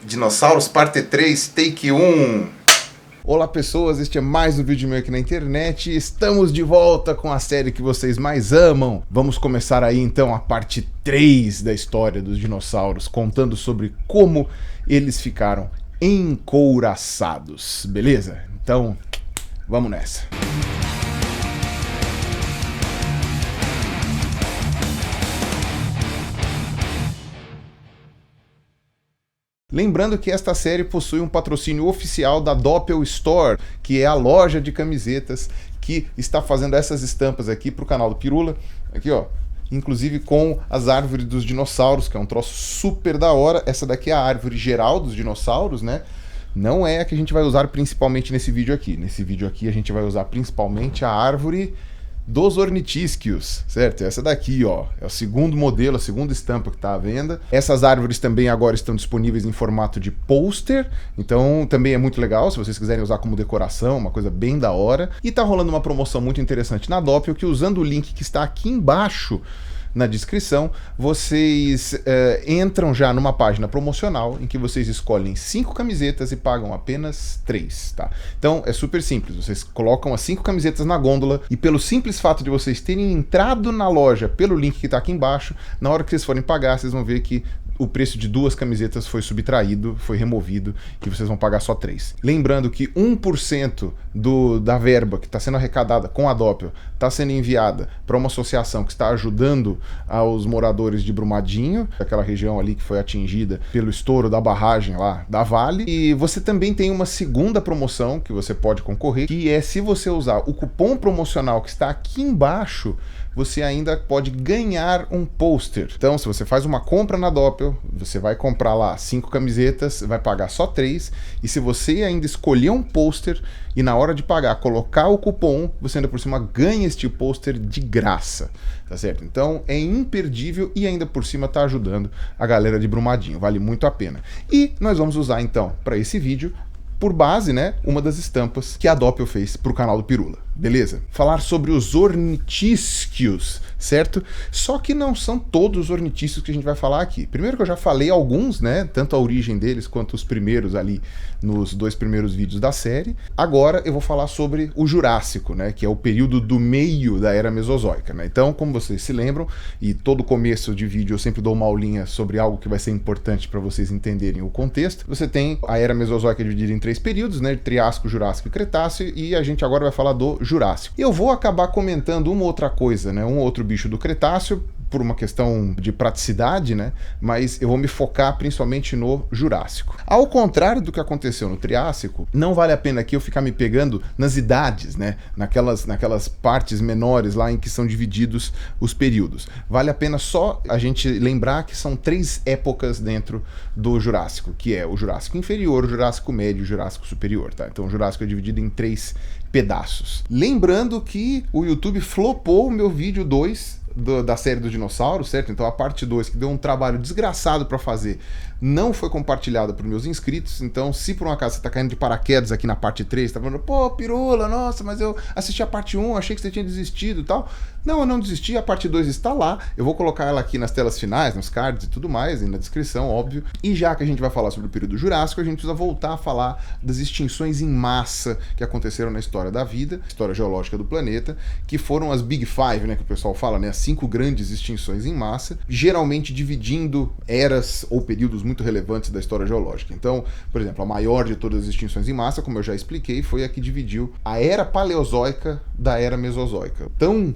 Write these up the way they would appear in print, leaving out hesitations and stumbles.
Dinossauros parte 3, take 1. Olá pessoas, este é mais um vídeo meu aqui na internet e estamos de volta com a série que vocês mais amam. Vamos começar aí então a parte 3 da história dos dinossauros, contando sobre como eles ficaram encouraçados, beleza? Então, vamos nessa. Lembrando que esta série possui um patrocínio oficial da Doppel Store, que é a loja de camisetas que está fazendo essas estampas aqui para o canal do Pirula. Aqui, ó, inclusive com as árvores dos dinossauros, que é um troço super da hora. Essa daqui é a árvore geral dos dinossauros, né? Não é a que a gente vai usar principalmente nesse vídeo aqui. Nesse vídeo aqui a gente vai usar principalmente a árvore dos ornitisquios, certo? Essa daqui, ó, é o segundo modelo, a segunda estampa que está à venda. Essas árvores também agora estão disponíveis em formato de pôster, então também é muito legal se vocês quiserem usar como decoração, uma coisa bem da hora. E tá rolando uma promoção muito interessante na Doppel, que usando o link que está aqui embaixo na descrição, vocês entram já numa página promocional em que vocês escolhem 5 camisetas e pagam apenas 3, tá? Então é super simples, vocês colocam as 5 camisetas na gôndola e pelo simples fato de vocês terem entrado na loja pelo link que está aqui embaixo, na hora que vocês forem pagar, vocês vão ver que o preço de 2 camisetas foi subtraído, foi removido e vocês vão pagar só 3. Lembrando que 1% da verba que está sendo arrecadada com a Doppel está sendo enviada para uma associação que está ajudando aos moradores de Brumadinho, aquela região ali que foi atingida pelo estouro da barragem lá da Vale. E você também tem uma segunda promoção que você pode concorrer, que é se você usar o cupom promocional que está aqui embaixo, você ainda pode ganhar um pôster. Então, se você faz uma compra na Doppel, você vai comprar lá 5 camisetas, vai pagar só 3, e se você ainda escolher um pôster e na hora de pagar colocar o cupom, você ainda por cima ganha este pôster de graça, tá certo? Então é imperdível e ainda por cima tá ajudando a galera de Brumadinho, vale muito a pena. E nós vamos usar então para esse vídeo, por base, né, uma das estampas que a Doppel fez para o canal do Pirula, beleza? Falar sobre os ornitisquios, certo? Só que não são todos os ornitisquios que a gente vai falar aqui. Primeiro que eu já falei alguns, né, tanto a origem deles quanto os primeiros ali nos 2 primeiros vídeos da série. Agora eu vou falar sobre o Jurássico, né, que é o período do meio da Era Mesozoica, né? Então, como vocês se lembram, e todo começo de vídeo eu sempre dou uma aulinha sobre algo que vai ser importante para vocês entenderem o contexto. Você tem a Era Mesozoica dividida em 3 períodos, né, Triássico, Jurássico e Cretáceo, e a gente agora vai falar do Jurássico. Eu vou acabar comentando uma outra coisa, né, um outro bicho do Cretáceo, por uma questão de praticidade, né, mas eu vou me focar principalmente no Jurássico. Ao contrário do que aconteceu no Triássico, não vale a pena aqui eu ficar me pegando nas idades, né, naquelas partes menores lá em que são divididos os períodos. Vale a pena só a gente lembrar que são 3 épocas dentro do Jurássico, que é o Jurássico Inferior, o Jurássico Médio e o Jurássico Superior, tá? Então o Jurássico é dividido em 3 pedaços. Lembrando que o YouTube flopou o meu vídeo 2 da série dos dinossauros, certo? Então a parte 2, que deu um trabalho desgraçado para fazer, não foi compartilhada por meus inscritos. Então, se por um acaso você tá caindo de paraquedas aqui na parte 3, tá falando, pô, Pirula, nossa, mas eu assisti a parte 1, achei que você tinha desistido e tal. Não, eu não desisti, a parte 2 está lá. Eu vou colocar ela aqui nas telas finais, nos cards e tudo mais, e na descrição, óbvio. E já que a gente vai falar sobre o período Jurássico, a gente precisa voltar a falar das extinções em massa que aconteceram na história da vida, história geológica do planeta, que foram as Big Five, né, que o pessoal fala, né, as 5 grandes extinções em massa, geralmente dividindo eras ou períodos muito relevantes da história geológica. Então, por exemplo, a maior de todas as extinções em massa, como eu já expliquei, foi a que dividiu a era paleozoica da era mesozoica. Tão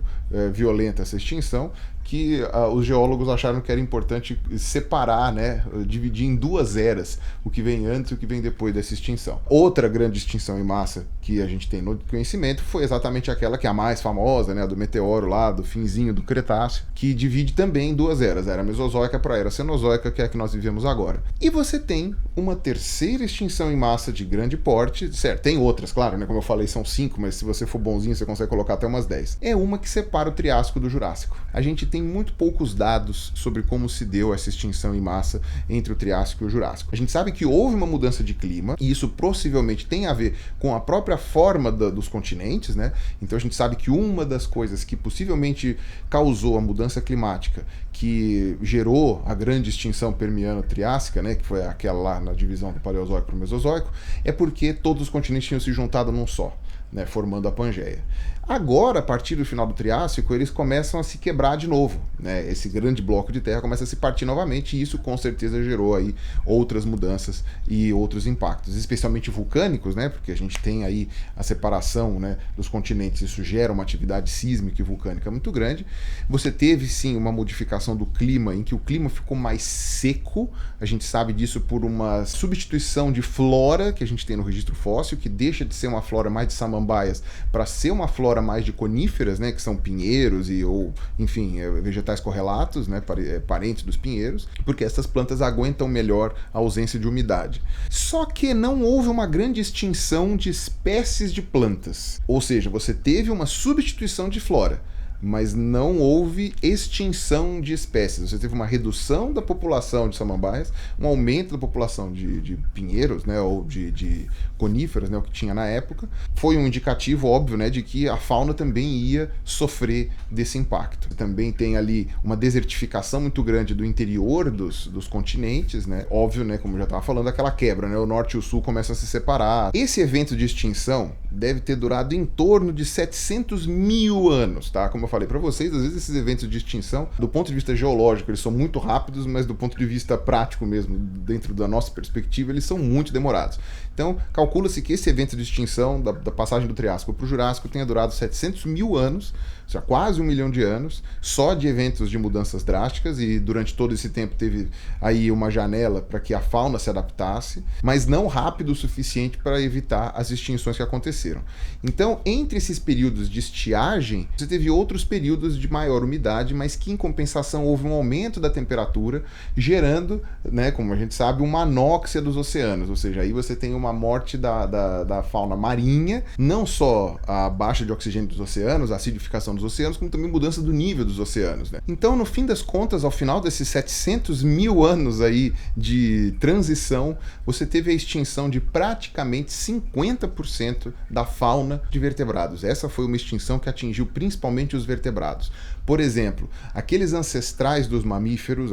violenta essa extinção que os geólogos acharam que era importante separar, né, dividir em 2 eras, o que vem antes e o que vem depois dessa extinção. Outra grande extinção em massa que a gente tem no conhecimento foi exatamente aquela que é a mais famosa, né, a do meteoro lá, do finzinho do Cretáceo, que divide também em 2 eras, a era Mesozoica para a era Cenozoica, que é a que nós vivemos agora. E você tem uma terceira extinção em massa de grande porte, certo? Tem outras, claro, né, como eu falei, são 5, mas se você for bonzinho, você consegue colocar até umas 10. É uma que separa o Triássico do Jurássico. A gente tem muito poucos dados sobre como se deu essa extinção em massa entre o Triássico e o Jurássico. A gente sabe que houve uma mudança de clima, e isso possivelmente tem a ver com a própria forma dos continentes, né? Então a gente sabe que uma das coisas que possivelmente causou a mudança climática, que gerou a grande extinção permiano-triássica, né, que foi aquela lá na divisão do Paleozoico para o Mesozoico, é porque todos os continentes tinham se juntado num só, né, formando a Pangeia. Agora, a partir do final do Triássico, eles começam a se quebrar de novo, né? Esse grande bloco de terra começa a se partir novamente, e isso com certeza gerou aí outras mudanças e outros impactos, especialmente vulcânicos, né? Porque a gente tem aí a separação, né, dos continentes, isso gera uma atividade sísmica e vulcânica muito grande. Você teve sim uma modificação do clima, em que o clima ficou mais seco. A gente sabe disso por uma substituição de flora que a gente tem no registro fóssil, que deixa de ser uma flora mais de samambaias para ser uma flora mais de coníferas, né, que são pinheiros ou, enfim, vegetais correlatos, né, parentes dos pinheiros, porque essas plantas aguentam melhor a ausência de umidade. Só que não houve uma grande extinção de espécies de plantas, ou seja, você teve uma substituição de flora, mas não houve extinção de espécies. Você teve uma redução da população de samambaias, um aumento da população de pinheiros, né, ou de coníferas, né, o que tinha na época. Foi um indicativo óbvio, né, de que a fauna também ia sofrer desse impacto. Também tem ali uma desertificação muito grande do interior dos continentes, né, óbvio, né, como eu já estava falando, aquela quebra, né, o norte e o sul começam a se separar. Esse evento de extinção deve ter durado em torno de 700 mil anos, tá? Como eu falei para vocês, às vezes esses eventos de extinção, do ponto de vista geológico, eles são muito rápidos, mas do ponto de vista prático mesmo, dentro da nossa perspectiva, eles são muito demorados. Então, calcula-se que esse evento de extinção da passagem do Triássico para o Jurássico tenha durado 700 mil anos, ou seja, quase 1 milhão de anos, só de eventos de mudanças drásticas, e durante todo esse tempo teve aí uma janela para que a fauna se adaptasse, mas não rápido o suficiente para evitar as extinções que aconteceram. Então, entre esses períodos de estiagem, você teve outros períodos de maior umidade, mas que em compensação houve um aumento da temperatura, gerando, né, como a gente sabe, uma anóxia dos oceanos, ou seja, aí você tem uma morte da fauna marinha, não só a baixa de oxigênio dos oceanos, a acidificação dos oceanos, como também mudança do nível dos oceanos, né? Então, no fim das contas, ao final desses 700 mil anos aí de transição, você teve a extinção de praticamente 50% da fauna de vertebrados. Essa foi uma extinção que atingiu principalmente os vertebrados. Por exemplo, aqueles ancestrais dos mamíferos,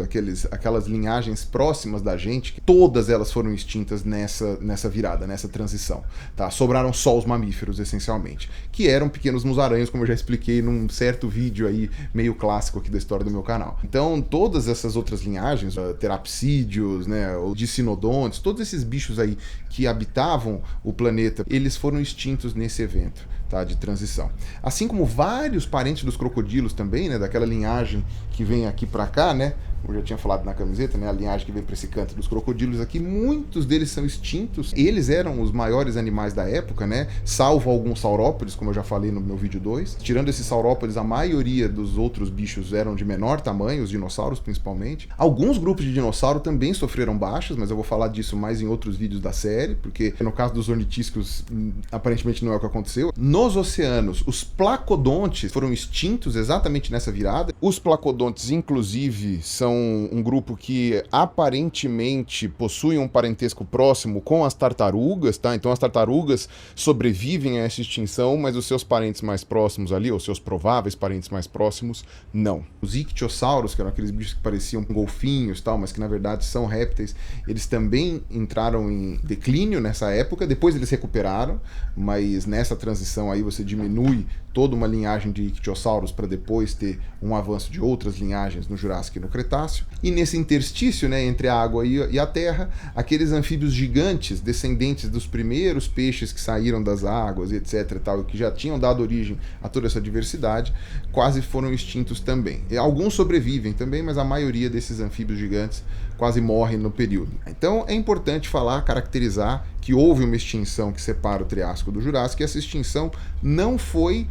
aquelas linhagens próximas da gente, todas elas foram extintas nessa virada, nessa transição. Tá? Sobraram só os mamíferos, essencialmente, que eram pequenos musaraños, como eu já expliquei num certo vídeo aí, meio clássico aqui da história do meu canal. Então, todas essas outras linhagens, terapsídeos, né, ou dicinodontes, todos esses bichos aí que habitavam o planeta, eles foram extintos nesse evento, tá, de transição. Assim como vários parentes dos crocodilos também, né, daquela linhagem que vem aqui para cá, né, como eu já tinha falado na camiseta, né, a linhagem que vem para esse canto dos crocodilos aqui, muitos deles são extintos. Eles eram os maiores animais da época, né, salvo alguns saurópodes, como eu já falei no meu vídeo 2. Tirando esses saurópodes, a maioria dos outros bichos eram de menor tamanho, os dinossauros principalmente. Alguns grupos de dinossauro também sofreram baixas, mas eu vou falar disso mais em outros vídeos da série, porque no caso dos ornitísticos, aparentemente não é o que aconteceu. Nos oceanos, os placodontes foram extintos exatamente nessa virada. Os placodontes, inclusive, são um grupo que aparentemente possui um parentesco próximo com as tartarugas, tá? Então as tartarugas sobrevivem a essa extinção, mas os seus parentes mais próximos ali, ou seus prováveis parentes mais próximos, não. Os ictiossauros, que eram aqueles bichos que pareciam golfinhos, tal, mas que na verdade são répteis, eles também entraram em declínio nessa época. Depois eles recuperaram, mas nessa transição aí você diminui toda uma linhagem de ictiossauros para depois ter um avanço de outras linhagens no Jurássico e no Cretáceo. E nesse interstício, né, entre a água e a terra, aqueles anfíbios gigantes, descendentes dos primeiros peixes que saíram das águas, etc, tal, e que já tinham dado origem a toda essa diversidade, quase foram extintos também. E alguns sobrevivem também, mas a maioria desses anfíbios gigantes quase morrem no período. Então é importante falar, caracterizar que houve uma extinção que separa o Triássico do Jurássico, e essa extinção não foi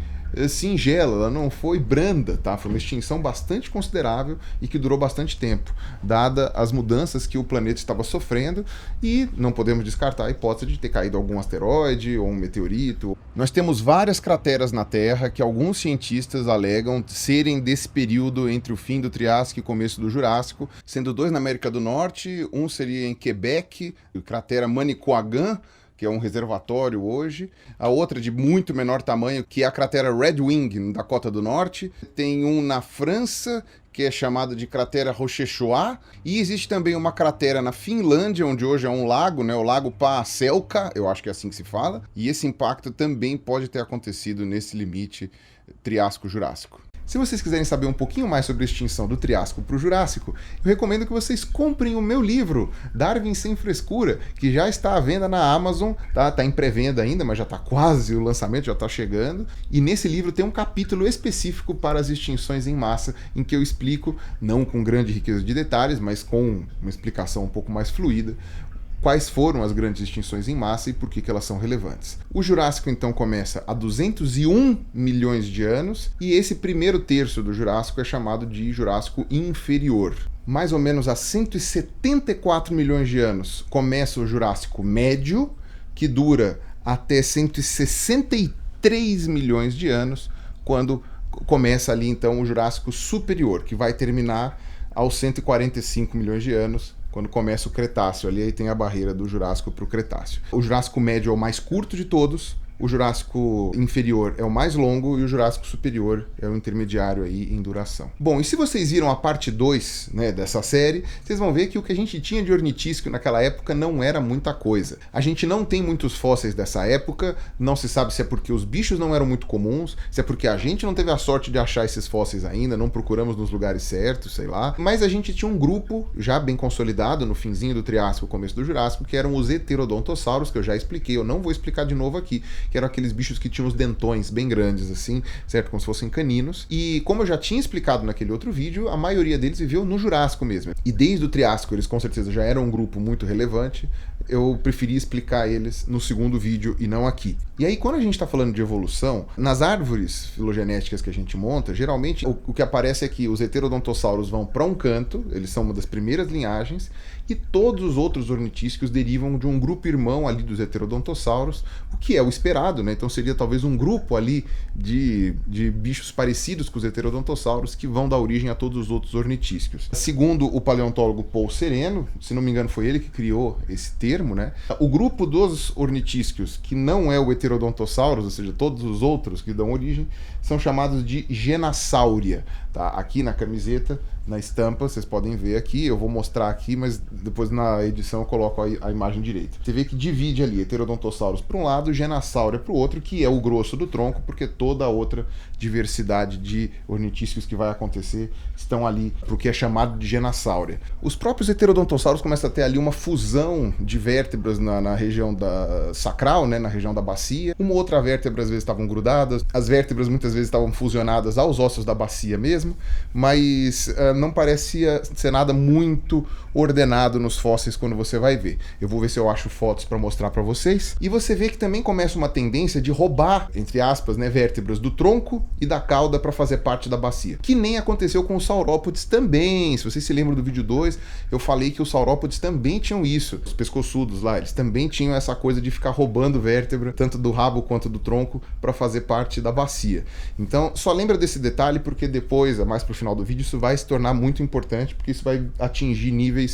singela, ela não foi branda, tá? Foi uma extinção bastante considerável e que durou bastante tempo, dada as mudanças que o planeta estava sofrendo, e não podemos descartar a hipótese de ter caído algum asteroide ou um meteorito. Nós temos várias crateras na Terra que alguns cientistas alegam serem desse período entre o fim do Triássico e o começo do Jurássico, sendo 2 na América do Norte, um seria em Quebec, a cratera Manicouagan, que é um reservatório hoje, a outra de muito menor tamanho, que é a cratera Red Wing, na Dakota do Norte. Tem um na França, que é chamada de cratera Rochechoa, e existe também uma cratera na Finlândia, onde hoje é um lago, né, o Lago Paaselka, eu acho que é assim que se fala, e esse impacto também pode ter acontecido nesse limite Triássico-Jurássico. Se vocês quiserem saber um pouquinho mais sobre a extinção do Triássico para o Jurássico, eu recomendo que vocês comprem o meu livro, Darwin Sem Frescura, que já está à venda na Amazon, tá? Tá em pré-venda ainda, mas já está quase, o lançamento já está chegando. E nesse livro tem um capítulo específico para as extinções em massa, em que eu explico, não com grande riqueza de detalhes, mas com uma explicação um pouco mais fluida, quais foram as grandes extinções em massa e por que elas são relevantes. O Jurássico, então, começa há 201 milhões de anos, e esse primeiro terço do Jurássico é chamado de Jurássico Inferior. Mais ou menos há 174 milhões de anos começa o Jurássico Médio, que dura até 163 milhões de anos, quando começa ali, então, o Jurássico Superior, que vai terminar aos 145 milhões de anos, quando começa o Cretáceo, ali aí tem a barreira do Jurássico para o Cretáceo. O Jurássico Médio é o mais curto de todos, o Jurássico Inferior é o mais longo e o Jurássico Superior é o intermediário aí em duração. Bom, e se vocês viram a parte 2, né, dessa série, vocês vão ver que o que a gente tinha de ornitísquio naquela época não era muita coisa. A gente não tem muitos fósseis dessa época, não se sabe se é porque os bichos não eram muito comuns, se é porque a gente não teve a sorte de achar esses fósseis ainda, não procuramos nos lugares certos, sei lá. Mas a gente tinha um grupo já bem consolidado no finzinho do Triássico, começo do Jurássico, que eram os Heterodontosauros, que eu já expliquei, eu não vou explicar de novo aqui, que eram aqueles bichos que tinham os dentões bem grandes, assim, certo? Como se fossem caninos. E como eu já tinha explicado naquele outro vídeo, a maioria deles viveu no Jurássico mesmo. E desde o Triássico eles com certeza já eram um grupo muito relevante, eu preferi explicar eles no segundo vídeo e não aqui. E aí, quando a gente está falando de evolução, nas árvores filogenéticas que a gente monta, geralmente o que aparece é que os heterodontosauros vão para um canto, eles são uma das primeiras linhagens, e todos os outros ornitísquios derivam de um grupo irmão ali dos heterodontosauros, o que é o esperado, né? Então seria talvez um grupo ali de bichos parecidos com os heterodontosauros que vão dar origem a todos os outros ornitísquios. Segundo o paleontólogo Paul Sereno, se não me engano foi ele que criou esse termo, né? O grupo dos ornitísquios que não é o Heterodontossauros, ou seja, todos os outros que dão origem, são chamados de Genassauria. Tá? Aqui na camiseta, na estampa, vocês podem ver aqui, eu vou mostrar aqui, mas depois na edição eu coloco a imagem direita. Você vê que divide ali Heterodontosauros para um lado e Genassauria para o outro, que é o grosso do tronco, porque toda a outra diversidade de ornitísquios que vai acontecer estão ali para o que é chamado de Genassauria. Os próprios Heterodontosauros começam a ter ali uma fusão de vértebras na região da sacral, né, na região da bacia. Uma outra vértebra às vezes estavam grudadas, as vértebras muitas vezes estavam fusionadas aos ossos da bacia mesmo, mas não parecia ser nada muito ordenado nos fósseis quando você vai ver. Eu vou ver se eu acho fotos para mostrar para vocês. E você vê que também começa uma tendência de roubar, entre aspas, né, vértebras do tronco e da cauda para fazer parte da bacia. Que nem aconteceu com os saurópodes também. Se vocês se lembram do vídeo 2, eu falei que os saurópodes também tinham isso. Os pescoçudos lá, eles também tinham essa coisa de ficar roubando vértebra, tanto do rabo quanto do tronco, para fazer parte da bacia. Então, só lembra desse detalhe porque depois, mais pro final do vídeo, isso vai se tornar muito importante, porque isso vai atingir níveis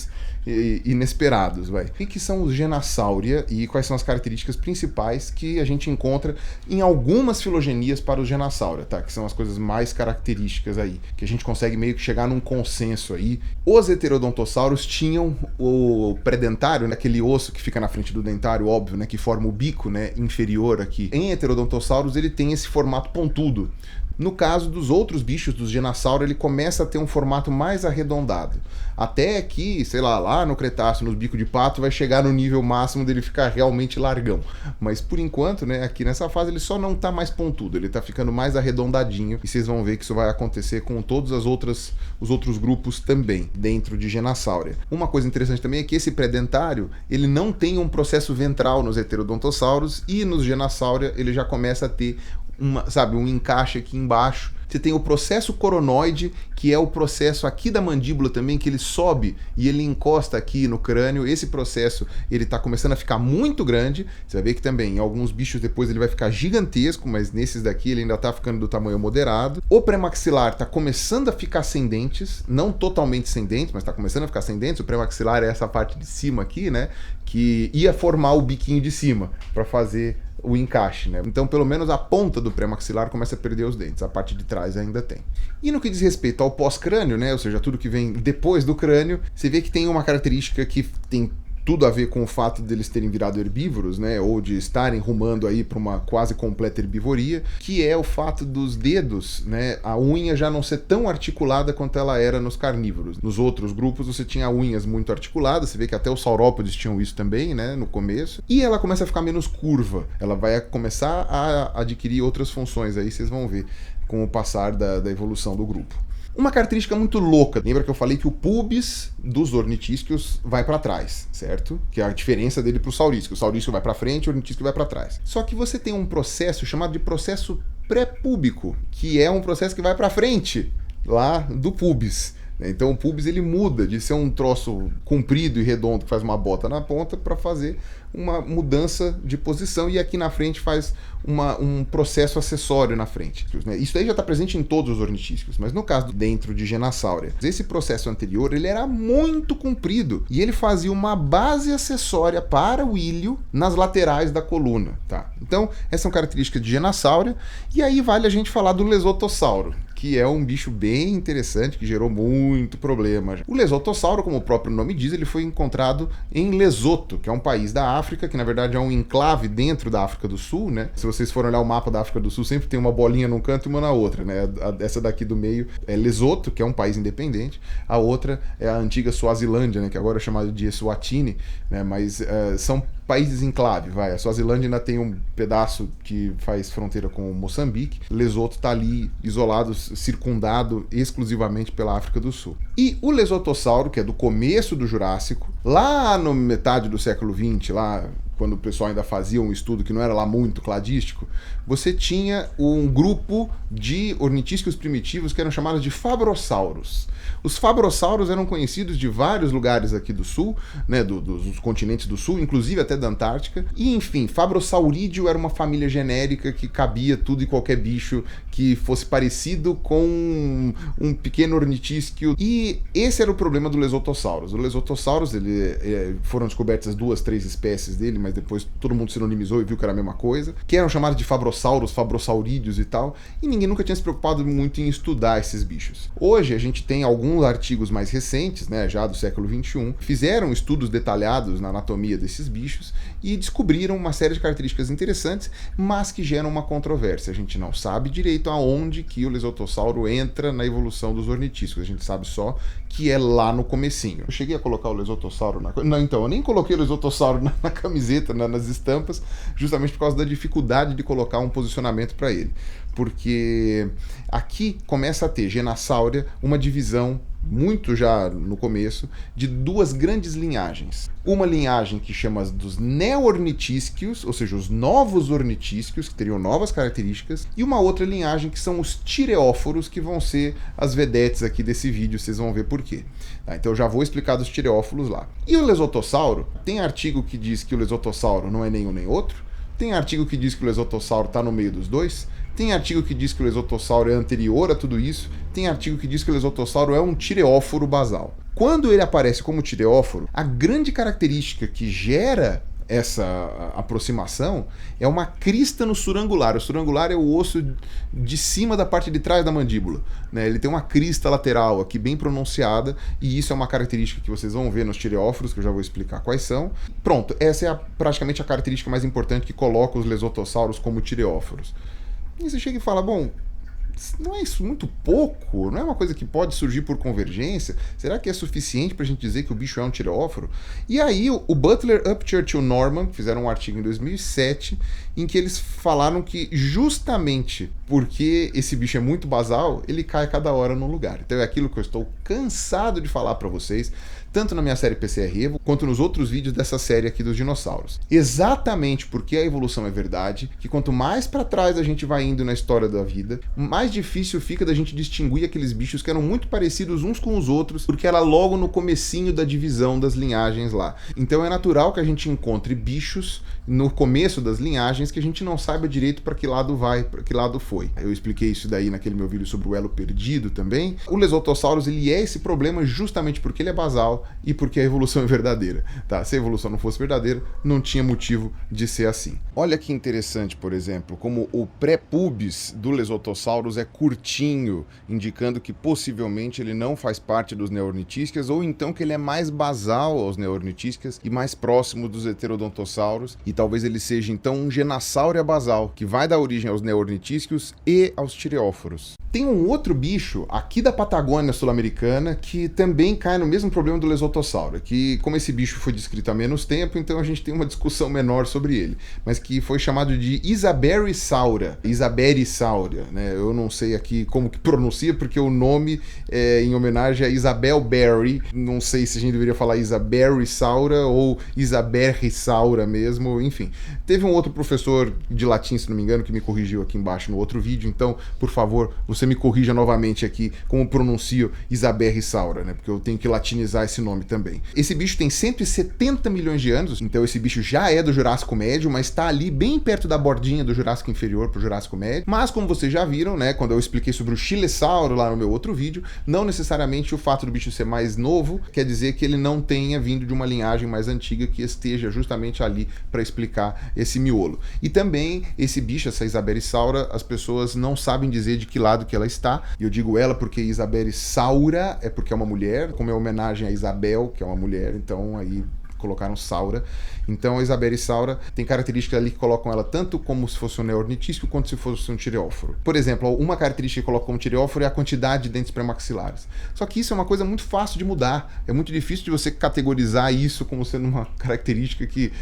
inesperados. O que são os Genassauria e quais são as características principais que a gente encontra em algumas filogenias para os Genassauria, tá? Que são as coisas mais características aí, que a gente consegue meio que chegar num consenso aí. Os Heterodontosauros tinham o predentário, né, aquele osso que fica na frente do dentário, óbvio, né, que forma o bico, né, inferior aqui. Em Heterodontosauros ele tem esse formato pontudo. No caso dos outros bichos, dos Genassauria, ele começa a ter um formato mais arredondado. Até que, sei lá no Cretáceo, nos bicos de pato, vai chegar no nível máximo dele ficar realmente largão. Mas por enquanto, né, aqui nessa fase, ele só não tá mais pontudo, ele tá ficando mais arredondadinho. E vocês vão ver que isso vai acontecer com todos os outros grupos também, dentro de Genassauria. Uma coisa interessante também é que esse predentário, ele não tem um processo ventral nos Heterodontosauros, e nos Genassauria ele já começa a ter um encaixe aqui embaixo. Você tem o processo coronoide, que é o processo aqui da mandíbula também, que ele sobe e ele encosta aqui no crânio. Esse processo, ele tá começando a ficar muito grande. Você vai ver que também, em alguns bichos depois ele vai ficar gigantesco, mas nesses daqui ele ainda tá ficando do tamanho moderado. O pré-maxilar tá começando a ficar sem dentes, não totalmente sem dentes, mas tá começando a ficar sem dentes. O pré-maxilar é essa parte de cima aqui, né, que ia formar o biquinho de cima para fazer o encaixe, né? Então, pelo menos a ponta do pré-maxilar começa a perder os dentes, a parte de trás ainda tem. E no que diz respeito ao pós-crânio, né, ou seja, tudo que vem depois do crânio, você vê que tem uma característica que tem tudo a ver com o fato deles terem virado herbívoros, né, ou de estarem rumando aí para uma quase completa herbivoria, que é o fato dos dedos, né, a unha já não ser tão articulada quanto ela era nos carnívoros. Nos outros grupos você tinha unhas muito articuladas, você vê que até os saurópodes tinham isso também, né, no começo, e ela começa a ficar menos curva, ela vai começar a adquirir outras funções, aí vocês vão ver com o passar da evolução do grupo. Uma característica muito louca. Lembra que eu falei que o pubis dos ornitisquios vai para trás, certo? Que é a diferença dele para o saurísquio. O saurísquio vai para frente, o ornitisquio vai para trás. Só que você tem um processo chamado de processo pré-púbico, que é um processo que vai para frente lá do pubis. Então o pubis ele muda de ser um troço comprido e redondo que faz uma bota na ponta para fazer uma mudança de posição, e aqui na frente faz um processo acessório na frente. Isso aí já está presente em todos os ornitisquios, mas no caso dentro de Genassauria, esse processo anterior ele era muito comprido e ele fazia uma base acessória para o ilho nas laterais da coluna. Tá? Então essa é uma característica de Genassauria, e aí vale a gente falar do Lesotossauro, que é um bicho bem interessante, que gerou muito problema. O Lesotossauro, como o próprio nome diz, ele foi encontrado em Lesoto, que é um país da África, que na verdade é um enclave dentro da África do Sul, né? Se vocês forem olhar o mapa da África do Sul, sempre tem uma bolinha num canto e uma na outra, né? Essa daqui do meio é Lesoto, que é um país independente, a outra é a antiga Suazilândia, né? Que agora é chamada de Eswatini, né? Mas são países enclave, vai. A Suazilândia ainda tem um pedaço que faz fronteira com Moçambique. Lesoto está ali isolado, circundado exclusivamente pela África do Sul. E o Lesotossauro, que é do começo do Jurássico, lá no metade do século XX, lá quando o pessoal ainda fazia um estudo que não era lá muito cladístico, você tinha um grupo de ornitisquios primitivos que eram chamados de fabrossauros. Os fabrossauros eram conhecidos de vários lugares aqui do sul, né, dos continentes do sul, inclusive até da Antártica. E, enfim, Fabrossaurídeo era uma família genérica que cabia tudo e qualquer bicho que fosse parecido com um pequeno ornitísquio. E esse era o problema do Lesotossauros. O Lesotossauros, foram descobertas 2, 3 espécies dele, mas depois todo mundo sinonimizou e viu que era a mesma coisa, que eram chamados de fabrossauros, fabrossaurídeos e tal, e ninguém nunca tinha se preocupado muito em estudar esses bichos. Hoje a gente tem alguns artigos mais recentes, né, já do século XXI, fizeram estudos detalhados na anatomia desses bichos e descobriram uma série de características interessantes, mas que geram uma controvérsia. A gente não sabe direito aonde que o Lesotossauro entra na evolução dos ornitísquicos, a gente sabe só que é lá no comecinho. Eu cheguei a colocar o Lesotossauro na... Não, então, eu nem coloquei o Lesotossauro na camiseta, nas estampas, justamente por causa da dificuldade de colocar um posicionamento para ele. Porque aqui começa a ter Genassauria uma divisão, muito já no começo, de 2 grandes linhagens. Uma linhagem que chama dos neo-ornitísquios, ou seja, os novos ornitísquios, que teriam novas características, e uma outra linhagem que são os tireóforos, que vão ser as vedetes aqui desse vídeo, vocês vão ver por quê. Tá, então eu já vou explicar dos tireóforos lá. E o Lesotossauro, tem artigo que diz que o Lesotossauro não é nenhum nem outro, tem artigo que diz que o Lesotossauro está no meio dos dois, tem artigo que diz que o Lesotossauro é anterior a tudo isso, tem artigo que diz que o Lesotossauro é um tireóforo basal. Quando ele aparece como tireóforo, a grande característica que gera essa aproximação é uma crista no surangular. O surangular é o osso de cima da parte de trás da mandíbula, né? Ele tem uma crista lateral aqui bem pronunciada, e isso é uma característica que vocês vão ver nos tireóforos, que eu já vou explicar quais são. Pronto, essa é praticamente a característica mais importante que coloca os Lesotossauros como tireóforos. E você chega e fala, bom, não é isso muito pouco? Não é uma coisa que pode surgir por convergência? Será que é suficiente para a gente dizer que o bicho é um tireóforo? E aí o Butler, Upchurch e o Norman fizeram um artigo em 2007 em que eles falaram que justamente porque esse bicho é muito basal, ele cai cada hora num lugar. Então é aquilo que eu estou cansado de falar para vocês, tanto na minha série PCR Evo, quanto nos outros vídeos dessa série aqui dos dinossauros. Exatamente porque a evolução é verdade, que quanto mais para trás a gente vai indo na história da vida, mais difícil fica da gente distinguir aqueles bichos que eram muito parecidos uns com os outros, porque era logo no comecinho da divisão das linhagens lá. Então é natural que a gente encontre bichos no começo das linhagens que a gente não saiba direito para que lado vai, para que lado foi. Eu expliquei isso daí naquele meu vídeo sobre o elo perdido também. O Lesotossauros, ele é esse problema justamente porque ele é basal, artificial e porque a evolução é verdadeira, tá? Se a evolução não fosse verdadeira, não tinha motivo de ser assim. Olha que interessante, por exemplo, como o pré-pubis do Lesothosaurus é curtinho, indicando que possivelmente ele não faz parte dos neornitiscas, ou então que ele é mais basal aos neornitiscas e mais próximo dos heterodontossauros, e talvez ele seja então um Genasauria basal, que vai dar origem aos neornitiscos e aos tireóforos. Tem um outro bicho aqui da Patagônia sul-americana que também cai no mesmo problema do Lesothosaurus, que como esse bicho foi descrito há menos tempo, então a gente tem uma discussão menor sobre ele, mas que foi chamado de Isaberisaura, né? Eu não sei aqui como que pronuncia, porque o nome é em homenagem a Isabel Berry, não sei se a gente deveria falar Isaberisaura ou Isaberrisaura mesmo, enfim. Teve um outro professor de latim, se não me engano, que me corrigiu aqui embaixo no outro vídeo, então, por favor, você me corrija novamente aqui como pronuncio Isaberrisaura, né? Porque eu tenho que latinizar esse nome também. Esse bicho tem 170 milhões de anos, então esse bicho já é do Jurássico Médio, mas está ali bem perto da bordinha do Jurássico Inferior para o Jurássico Médio. Mas como vocês já viram, né, quando eu expliquei sobre o Chilesauro lá no meu outro vídeo, não necessariamente o fato do bicho ser mais novo quer dizer que ele não tenha vindo de uma linhagem mais antiga que esteja justamente ali para explicar esse miolo. E também esse bicho, essa Isaberisaura, as pessoas não sabem dizer de que lado que ela está. E eu digo ela porque Isaberisaura é porque é uma mulher, como é homenagem a Isabel, que é uma mulher, então aí colocaram Saura. Então a Isaberisaura tem características ali que colocam ela tanto como se fosse um neornitísco quanto se fosse um tireóforo. Por exemplo, uma característica que coloca como tireóforo é a quantidade de dentes pré-maxilares. Só que isso é uma coisa muito fácil de mudar. É muito difícil de você categorizar isso como sendo uma característica que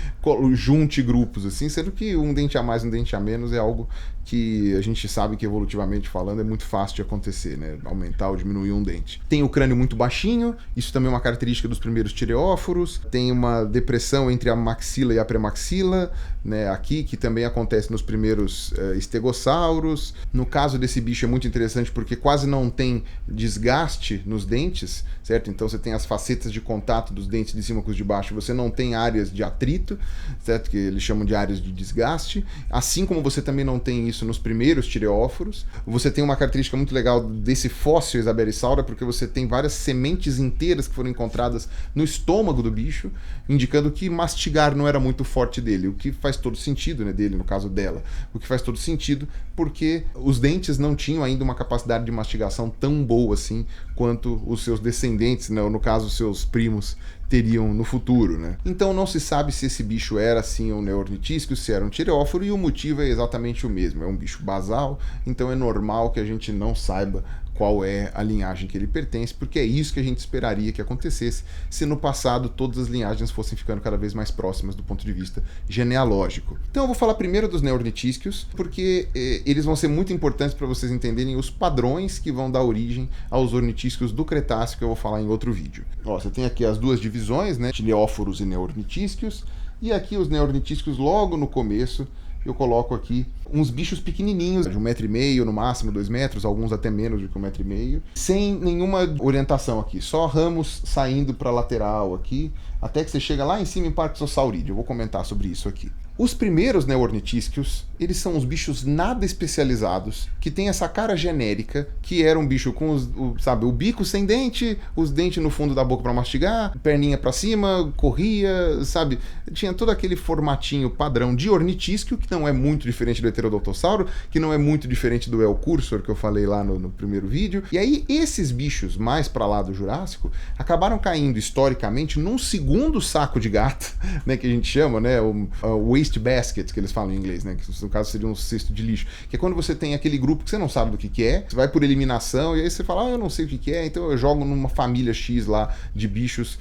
junte grupos, assim, sendo que um dente a mais, um dente a menos é algo que a gente sabe que evolutivamente falando é muito fácil de acontecer, né? Aumentar ou diminuir um dente. Tem o crânio muito baixinho, isso também é uma característica dos primeiros tireóforos. Tem uma depressão entre a maxila e a premaxila, né? Aqui, que também acontece nos primeiros estegossauros. No caso desse bicho é muito interessante porque quase não tem desgaste nos dentes, certo? Então você tem as facetas de contato dos dentes de cima com os de baixo, você não tem áreas de atrito, certo? Que eles chamam de áreas de desgaste. Assim como você também não tem isso nos primeiros tireóforos. Você tem uma característica muito legal desse fóssil Isaberisaura, porque você tem várias sementes inteiras que foram encontradas no estômago do bicho, indicando que mastigar não era muito forte dele, o que faz todo sentido, né, dele, no caso dela, o que faz todo sentido, porque os dentes não tinham ainda uma capacidade de mastigação tão boa assim quanto os seus descendentes, né, no caso, seus primos, teriam no futuro, né? Então não se sabe se esse bicho era assim um neornitísco, se era um tireóforo, e o motivo é exatamente o mesmo, é um bicho basal, então é normal que a gente não saiba qual é a linhagem que ele pertence, porque é isso que a gente esperaria que acontecesse se no passado todas as linhagens fossem ficando cada vez mais próximas do ponto de vista genealógico. Então eu vou falar primeiro dos neornitísquios, porque eles vão ser muito importantes para vocês entenderem os padrões que vão dar origem aos ornitísquios do Cretáceo, que eu vou falar em outro vídeo. Ó, você tem aqui as duas divisões, né, tileóforos e neornitísquios, e aqui os neornitísquios logo no começo eu coloco aqui uns bichos pequenininhos, de 1,5 m, no máximo 2 metros, alguns até menos do que 1,5 m, sem nenhuma orientação aqui, só ramos saindo para a lateral aqui, até que você chega lá em cima em Parksossaurídeo. Eu vou comentar sobre isso aqui. Os primeiros neornitísquios, eles são os bichos nada especializados, que tem essa cara genérica, que era um bicho com o bico sem dente, os dentes no fundo da boca para mastigar, perninha para cima, corria, sabe? Tinha todo aquele formatinho padrão de ornitísquio, que não é muito diferente do heterodontossauro, que não é muito diferente do L-cursor, que eu falei lá no primeiro vídeo. E aí, esses bichos mais para lá do Jurássico, acabaram caindo historicamente num segundo saco de gato, né, que a gente chama, né, o waste basket, que eles falam em inglês, né, que no caso seria um cesto de lixo, que é quando você tem aquele grupo que você não sabe do que é, você vai por eliminação e aí você fala, eu não sei o que é, então eu jogo numa família X lá de bichos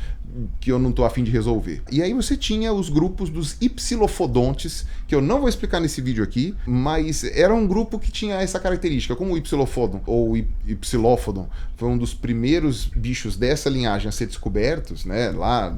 que eu não tô afim de resolver. E aí você tinha os grupos dos Ipsilophodontes, que eu não vou explicar nesse vídeo aqui, mas era um grupo que tinha essa característica, como o Ipsilophodon ou Ipsilophodon foi um dos primeiros bichos dessa linhagem a ser descobertos, né, lá,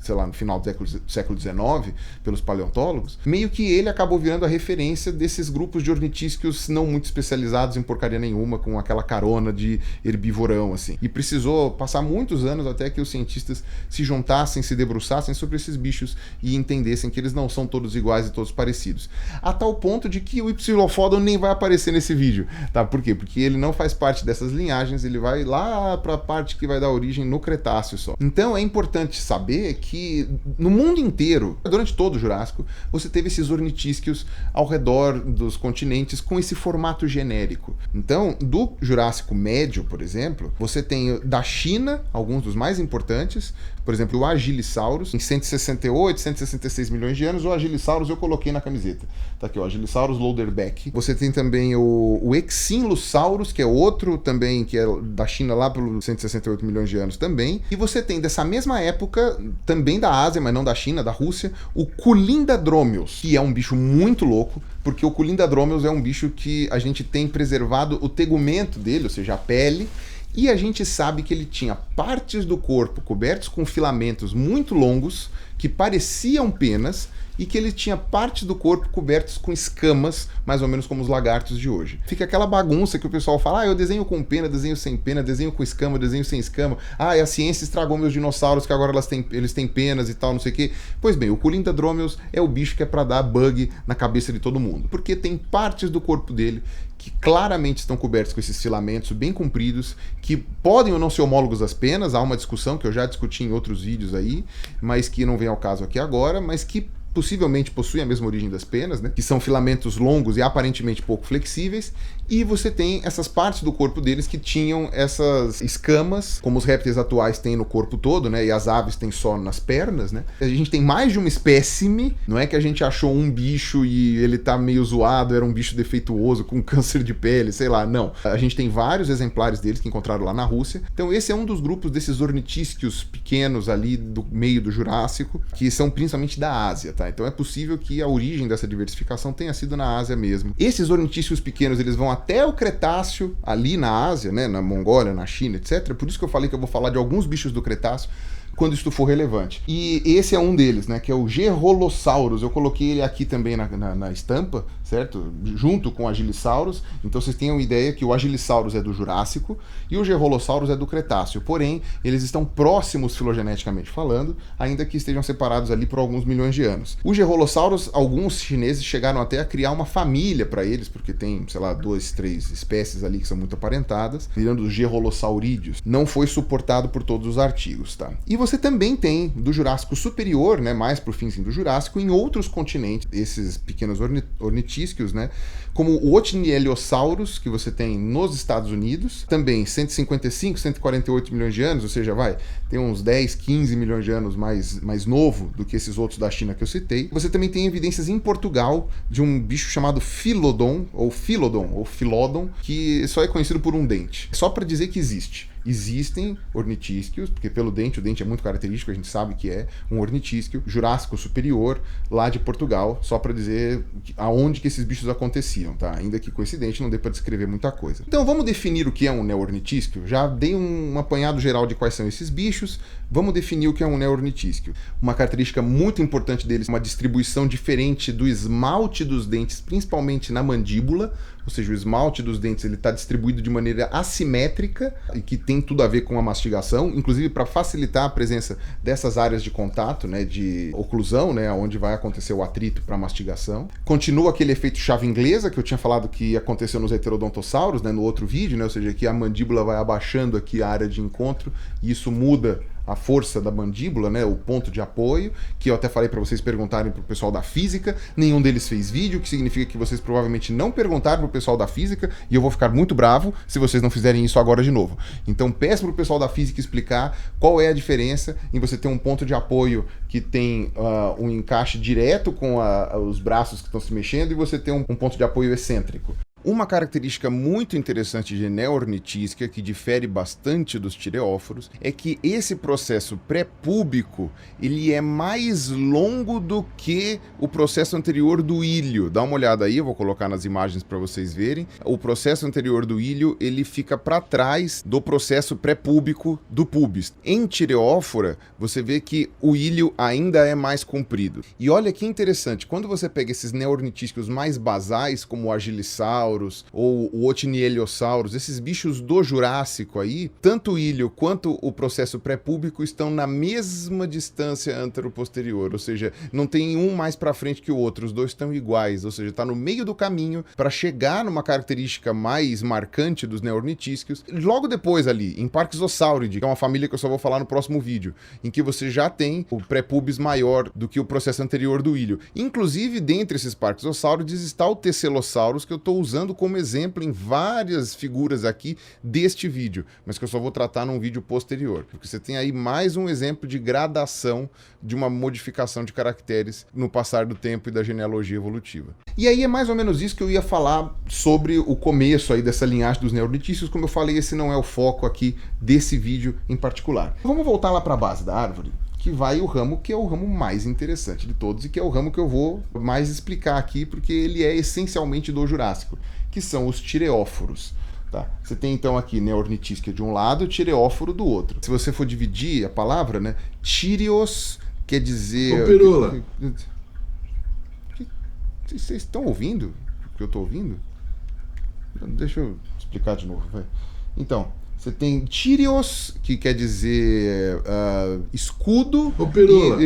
sei lá, no final do século XIX, pelos paleontólogos. paleontólogos, meio que ele acabou virando a referência desses grupos de ornitísquios não muito especializados em porcaria nenhuma, com aquela carona de herbivorão, assim. E precisou passar muitos anos até que os cientistas se juntassem, se debruçassem sobre esses bichos e entendessem que eles não são todos iguais e todos parecidos. A tal ponto de que o Ipsilophodon nem vai aparecer nesse vídeo, tá? Por quê? Porque ele não faz parte dessas linhagens, ele vai lá para a parte que vai dar origem no Cretáceo só. Então é importante saber que no mundo inteiro, durante todo o Jurássico, você teve esses ornitísquios ao redor dos continentes com esse formato genérico. Então, do Jurássico Médio, por exemplo, você tem da China, alguns dos mais importantes, por exemplo, o Agilisaurus, em 168, 166 milhões de anos. O Agilisaurus eu coloquei na camiseta. Tá aqui, o Agilisaurus Loderbeck. Você tem também o Exinlusaurus, que é outro também, que é da China lá pelos 168 milhões de anos também. E você tem dessa mesma época, também da Ásia, mas não da China, da Rússia, o Culindadromeus, que é um bicho muito louco, porque o Culindadromeus é um bicho que a gente tem preservado o tegumento dele, ou seja, a pele. E a gente sabe que ele tinha partes do corpo cobertos com filamentos muito longos, que pareciam penas, e que ele tinha partes do corpo cobertos com escamas, mais ou menos como os lagartos de hoje. Fica aquela bagunça que o pessoal fala, eu desenho com pena, desenho sem pena, desenho com escama, desenho sem escama, e a ciência estragou meus dinossauros, que agora eles têm penas e tal, não sei o quê. Pois bem, o Culindadromeus é o bicho que é para dar bug na cabeça de todo mundo, porque tem partes do corpo dele que claramente estão cobertos com esses filamentos bem compridos, que podem ou não ser homólogos às penas, há uma discussão que eu já discuti em outros vídeos aí, mas que não vem ao caso aqui agora, mas que possivelmente possuem a mesma origem das penas, né? Que são filamentos longos e aparentemente pouco flexíveis, e você tem essas partes do corpo deles que tinham essas escamas, como os répteis atuais têm no corpo todo, né? E as aves têm só nas pernas, né? A gente tem mais de uma espécime, não é que a gente achou um bicho e ele tá meio zoado, era um bicho defeituoso, com câncer de pele, sei lá, não. A gente tem vários exemplares deles que encontraram lá na Rússia. Então esse é um dos grupos desses ornitísquios pequenos ali do meio do Jurássico, que são principalmente da Ásia, tá? Então é possível que a origem dessa diversificação tenha sido na Ásia mesmo. Esses ornitísquios pequenos, eles vão até o Cretáceo, ali na Ásia, né, na Mongólia, na China, etc. Por isso que eu falei que eu vou falar de alguns bichos do Cretáceo quando isso for relevante. E esse é um deles, né, que é o Gerholosaurus. Eu coloquei ele aqui também na estampa, certo? Junto com o Agilisaurus. Então vocês tenham ideia que o Agilisaurus é do Jurássico e o Gerholosaurus é do Cretáceo. Porém, eles estão próximos filogeneticamente falando, ainda que estejam separados ali por alguns milhões de anos. O Gerholosaurus, alguns chineses chegaram até a criar uma família para eles, porque tem, sei lá, 2, 3 espécies ali que são muito aparentadas, virando os Gerholossaurídeos. Não foi suportado por todos os artigos, tá? E você também tem do Jurássico superior, né, mais pro finzinho do Jurássico, em outros continentes, esses pequenos ornitísquios, né, como o Otnieliosaurus, que você tem nos Estados Unidos, também 155, 148 milhões de anos, ou seja, tem uns 10, 15 milhões de anos mais novo do que esses outros da China que eu citei. Você também tem evidências em Portugal de um bicho chamado Philodon, ou Philodon, que só é conhecido por um dente. Só para dizer que existe. Existem ornitísquios, porque pelo dente, o dente é muito característico, a gente sabe que é um ornitísquio Jurássico superior lá de Portugal, só para dizer aonde que esses bichos aconteciam, tá? Ainda que coincidente, não dê para descrever muita coisa. Então vamos definir o que é um neornitísquio? Já dei um apanhado geral de quais são esses bichos, vamos definir o que é um neornitísquio. Uma característica muito importante deles é uma distribuição diferente do esmalte dos dentes, principalmente na mandíbula, ou seja, o esmalte dos dentes ele está distribuído de maneira assimétrica e que tem tudo a ver com a mastigação, inclusive para facilitar a presença dessas áreas de contato, né, de oclusão, né, onde vai acontecer o atrito para a mastigação. Continua aquele efeito chave inglesa que eu tinha falado que aconteceu nos heterodontosauros, né, no outro vídeo, né, ou seja, que a mandíbula vai abaixando aqui a área de encontro e isso muda a força da mandíbula, né, o ponto de apoio, que eu até falei para vocês perguntarem para o pessoal da física, nenhum deles fez vídeo, que significa que vocês provavelmente não perguntaram para o pessoal da física, e eu vou ficar muito bravo se vocês não fizerem isso agora de novo. Então peço para o pessoal da física explicar qual é a diferença em você ter um ponto de apoio que tem um encaixe direto com os braços que estão se mexendo e você ter um ponto de apoio excêntrico. Uma característica muito interessante de Neornitisca, que difere bastante dos tireóforos, é que esse processo pré-púbico ele é mais longo do que o processo anterior do ilho. Dá uma olhada aí, eu vou colocar nas imagens para vocês verem. O processo anterior do ilho ele fica para trás do processo pré-púbico do pubis. Em tireófora, você vê que o ilho ainda é mais comprido. E olha que interessante, quando você pega esses neornitísticos mais basais, como o Agilisaurus ou o Otinieliosaurus, esses bichos do Jurássico aí, tanto o ilho quanto o processo pré-púbico estão na mesma distância antero-posterior, ou seja, não tem um mais para frente que o outro, os dois estão iguais, ou seja, está no meio do caminho para chegar numa característica mais marcante dos neornitísticos. Logo depois ali, em Parkzosauridae, que é uma família que eu só vou falar no próximo vídeo, em que você já tem o pré-pubis maior do que o processo anterior do ilho. Inclusive, dentre esses Parkzosauridae está o Tecelossaurus, que eu estou usando como exemplo em várias figuras aqui deste vídeo, mas que eu só vou tratar num vídeo posterior, porque você tem aí mais um exemplo de gradação de uma modificação de caracteres no passar do tempo e da genealogia evolutiva. E aí é mais ou menos isso que eu ia falar sobre o começo aí dessa linhagem dos neornitísticos. Como eu falei, esse não é o foco aqui desse vídeo em particular. Vamos voltar lá para a base da árvore, que vai o ramo que é o ramo mais interessante de todos e que é o ramo que eu vou mais explicar aqui, porque ele é essencialmente do Jurássico, que são os tireóforos. Tá. Você tem então aqui Neornitisca de um lado e Tireóforo do outro. Se você for dividir a palavra, né, Tirios quer dizer... Ô, Pirula! Vocês estão ouvindo o que eu estou ouvindo? Deixa eu explicar de novo. Vai. Então, você tem Tirios, que quer dizer escudo. Ô, Pirula!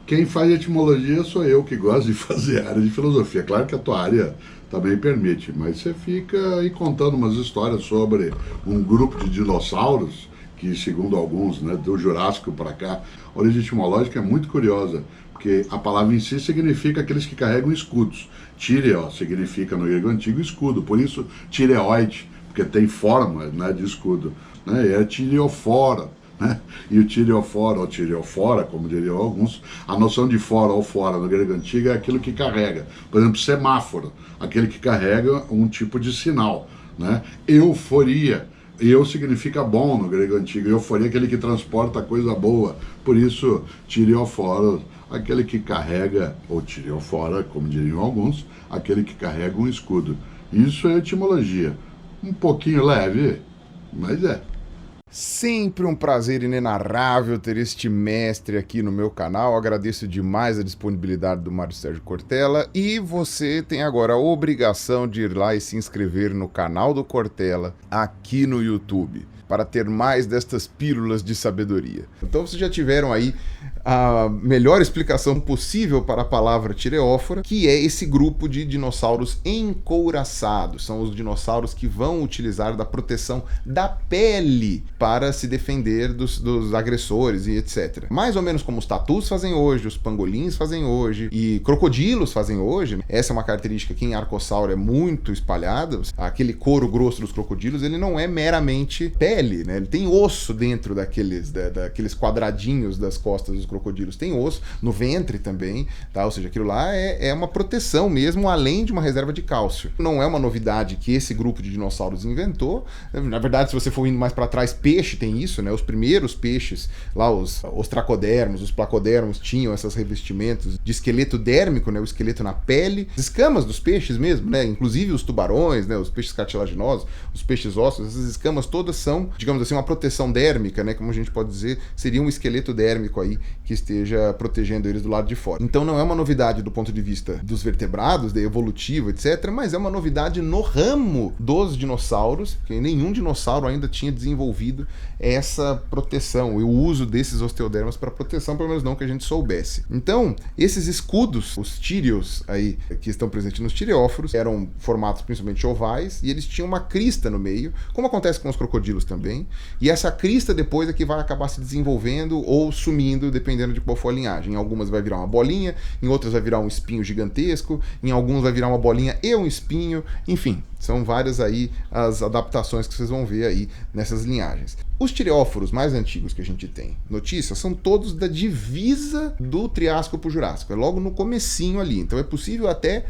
Quem faz etimologia sou eu, que gosto de fazer área de filosofia. Claro que a tua área também permite, mas você fica aí contando umas histórias sobre um grupo de dinossauros que, segundo alguns, né, do Jurássico para cá, a origem etimológica é muito curiosa, porque a palavra em si significa aqueles que carregam escudos. Tíreo significa no grego antigo escudo, por isso tireoide, porque tem forma, né, de escudo, né, e é tireofora. Né? E o tireofora ou tireofora, como diriam alguns, a noção de fora ou fora no grego antigo é aquilo que carrega. Por exemplo, semáforo, aquele que carrega um tipo de sinal. Né? Euforia, eu significa bom no grego antigo, euforia é aquele que transporta coisa boa. Por isso, tireofora, aquele que carrega, ou tireofora, como diriam alguns, aquele que carrega um escudo. Isso é etimologia. Um pouquinho leve, mas é. Sempre um prazer inenarrável ter este mestre aqui no meu canal. Agradeço demais a disponibilidade do Mário Sérgio Cortella. E você tem agora a obrigação de ir lá e se inscrever no canal do Cortella aqui no YouTube, para ter mais destas pílulas de sabedoria. Então vocês já tiveram aí a melhor explicação possível para a palavra tireófora, que é esse grupo de dinossauros encouraçados. São os dinossauros que vão utilizar da proteção da pele para se defender dos agressores e etc. Mais ou menos como os tatus fazem hoje, os pangolins fazem hoje e crocodilos fazem hoje. Essa é uma característica que em Arcossauro é muito espalhada. Aquele couro grosso dos crocodilos, ele não é meramente pele, né? Ele tem osso dentro daqueles quadradinhos das costas dos crocodilos, tem osso no ventre também, tá? Ou seja, aquilo lá é uma proteção mesmo, além de uma reserva de cálcio. Não é uma novidade que esse grupo de dinossauros inventou. Na verdade, se você for indo mais para trás, peixe tem isso, né? Os primeiros peixes, lá os tracodermos, os placodermos, tinham esses revestimentos de esqueleto dérmico, né? O esqueleto na pele, as escamas dos peixes mesmo, né? Inclusive os tubarões, né? Os peixes cartilaginosos, os peixes ósseos, essas escamas todas são, digamos assim, uma proteção dérmica, né? Como a gente pode dizer, seria um esqueleto dérmico aí que esteja protegendo eles do lado de fora. Então não é uma novidade do ponto de vista dos vertebrados, de evolutivo, etc., mas é uma novidade no ramo dos dinossauros, porque nenhum dinossauro ainda tinha desenvolvido essa proteção, o uso desses osteodermos para proteção, pelo menos não que a gente soubesse. Então, esses escudos, os tírios aí, que estão presentes nos tireóforos, eram formatos principalmente ovais, e eles tinham uma crista no meio, como acontece com os crocodilos também, e essa crista depois é que vai acabar se desenvolvendo ou sumindo, dependendo de qual for a linhagem. Em algumas vai virar uma bolinha, em outras vai virar um espinho gigantesco, em alguns vai virar uma bolinha e um espinho, enfim, são várias aí as adaptações que vocês vão ver aí nessas linhagens. Os tireóforos mais antigos que a gente tem notícia são todos da divisa do Triássico para o Jurássico, é logo no comecinho ali, então é possível até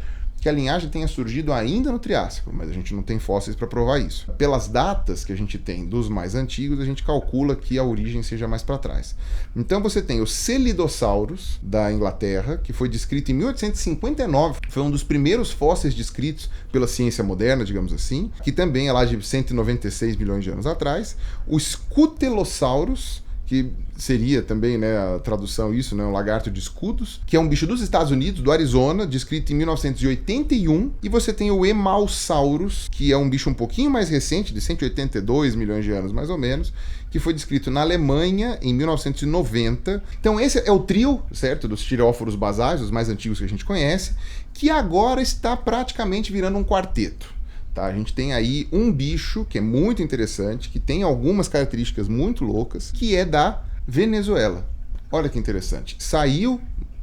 que a linhagem tenha surgido ainda no Triássico, mas a gente não tem fósseis para provar isso. Pelas datas que a gente tem dos mais antigos, a gente calcula que a origem seja mais para trás. Então você tem o Celidosaurus da Inglaterra, que foi descrito em 1859, foi um dos primeiros fósseis descritos pela ciência moderna, digamos assim, que também é lá de 196 milhões de anos atrás. O Scutelosaurus, que seria também, né, a tradução isso, né, um lagarto de escudos, que é um bicho dos Estados Unidos, do Arizona, descrito em 1981, e você tem o Emalsaurus, que é um bicho um pouquinho mais recente, de 182 milhões de anos mais ou menos, que foi descrito na Alemanha em 1990. Então esse é o trio, certo, dos tireóforos basais, os mais antigos que a gente conhece, que agora está praticamente virando um quarteto. Tá, a gente tem aí um bicho que é muito interessante, que tem algumas características muito loucas, que é da Venezuela. Olha que interessante. Saiu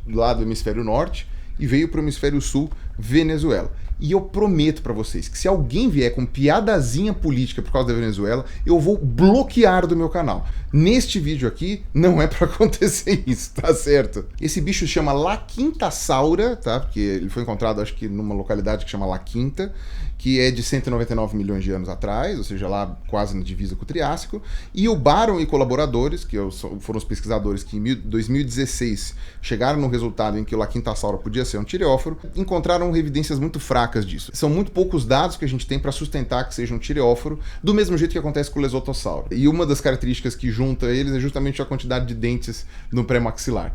lá do hemisfério norte e veio para o hemisfério sul, Venezuela. E eu prometo para vocês que se alguém vier com piadazinha política por causa da Venezuela, eu vou bloquear do meu canal. Neste vídeo aqui, não é para acontecer isso, tá certo? Esse bicho chama La Quinta Saura, tá? Porque ele foi encontrado, acho que numa localidade que chama La Quinta, que é de 199 milhões de anos atrás, ou seja, lá quase na divisa com o Triássico. E o Baron e colaboradores, que foram os pesquisadores que em 2016 chegaram no resultado em que o La Quinta Saura podia ser um tireóforo, encontraram evidências muito fracas disso. São muito poucos dados que a gente tem para sustentar que seja um tireóforo, do mesmo jeito que acontece com o Lesotossauro. E uma das características que junta eles é justamente a quantidade de dentes no pré-maxilar.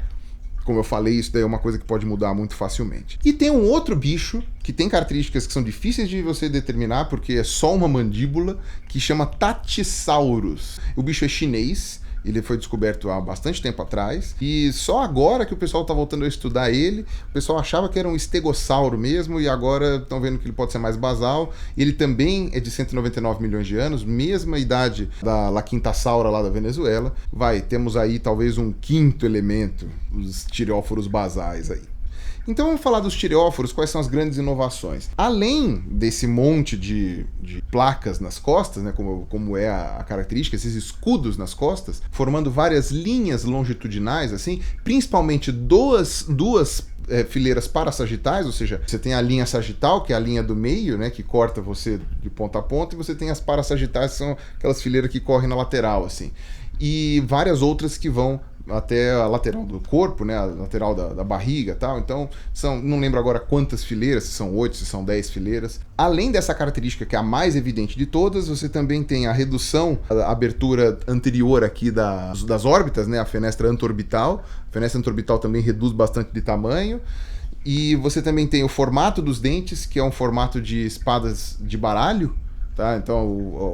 Como eu falei, isso daí é uma coisa que pode mudar muito facilmente. E tem um outro bicho que tem características que são difíceis de você determinar, porque é só uma mandíbula, que chama Tachysaurus. O bicho é chinês, ele foi descoberto há bastante tempo atrás, e só agora que o pessoal está voltando a estudar ele, o pessoal achava que era um estegossauro mesmo, e agora estão vendo que ele pode ser mais basal. Ele também é de 199 milhões de anos, mesma idade da La Quinta Saura lá da Venezuela. Temos aí talvez um quinto elemento, os tireóforos basais aí. Então vamos falar dos tireóforos, quais são as grandes inovações. Além desse monte de placas nas costas, né, como é a característica, esses escudos nas costas, formando várias linhas longitudinais, assim, principalmente duas fileiras parassagitais, ou seja, você tem a linha sagital, que é a linha do meio, né, que corta você de ponta a ponta, e você tem as parassagitais, que são aquelas fileiras que correm na lateral, assim. E várias outras que vão até a lateral do corpo, né, a lateral da barriga e tal. Então, não lembro agora quantas fileiras, se são 8, se são 10 fileiras. Além dessa característica, que é a mais evidente de todas, você também tem a redução, a abertura anterior aqui das órbitas, né, a fenestra antorbital. A fenestra antorbital também reduz bastante de tamanho. E você também tem o formato dos dentes, que é um formato de espadas de baralho. Tá? Então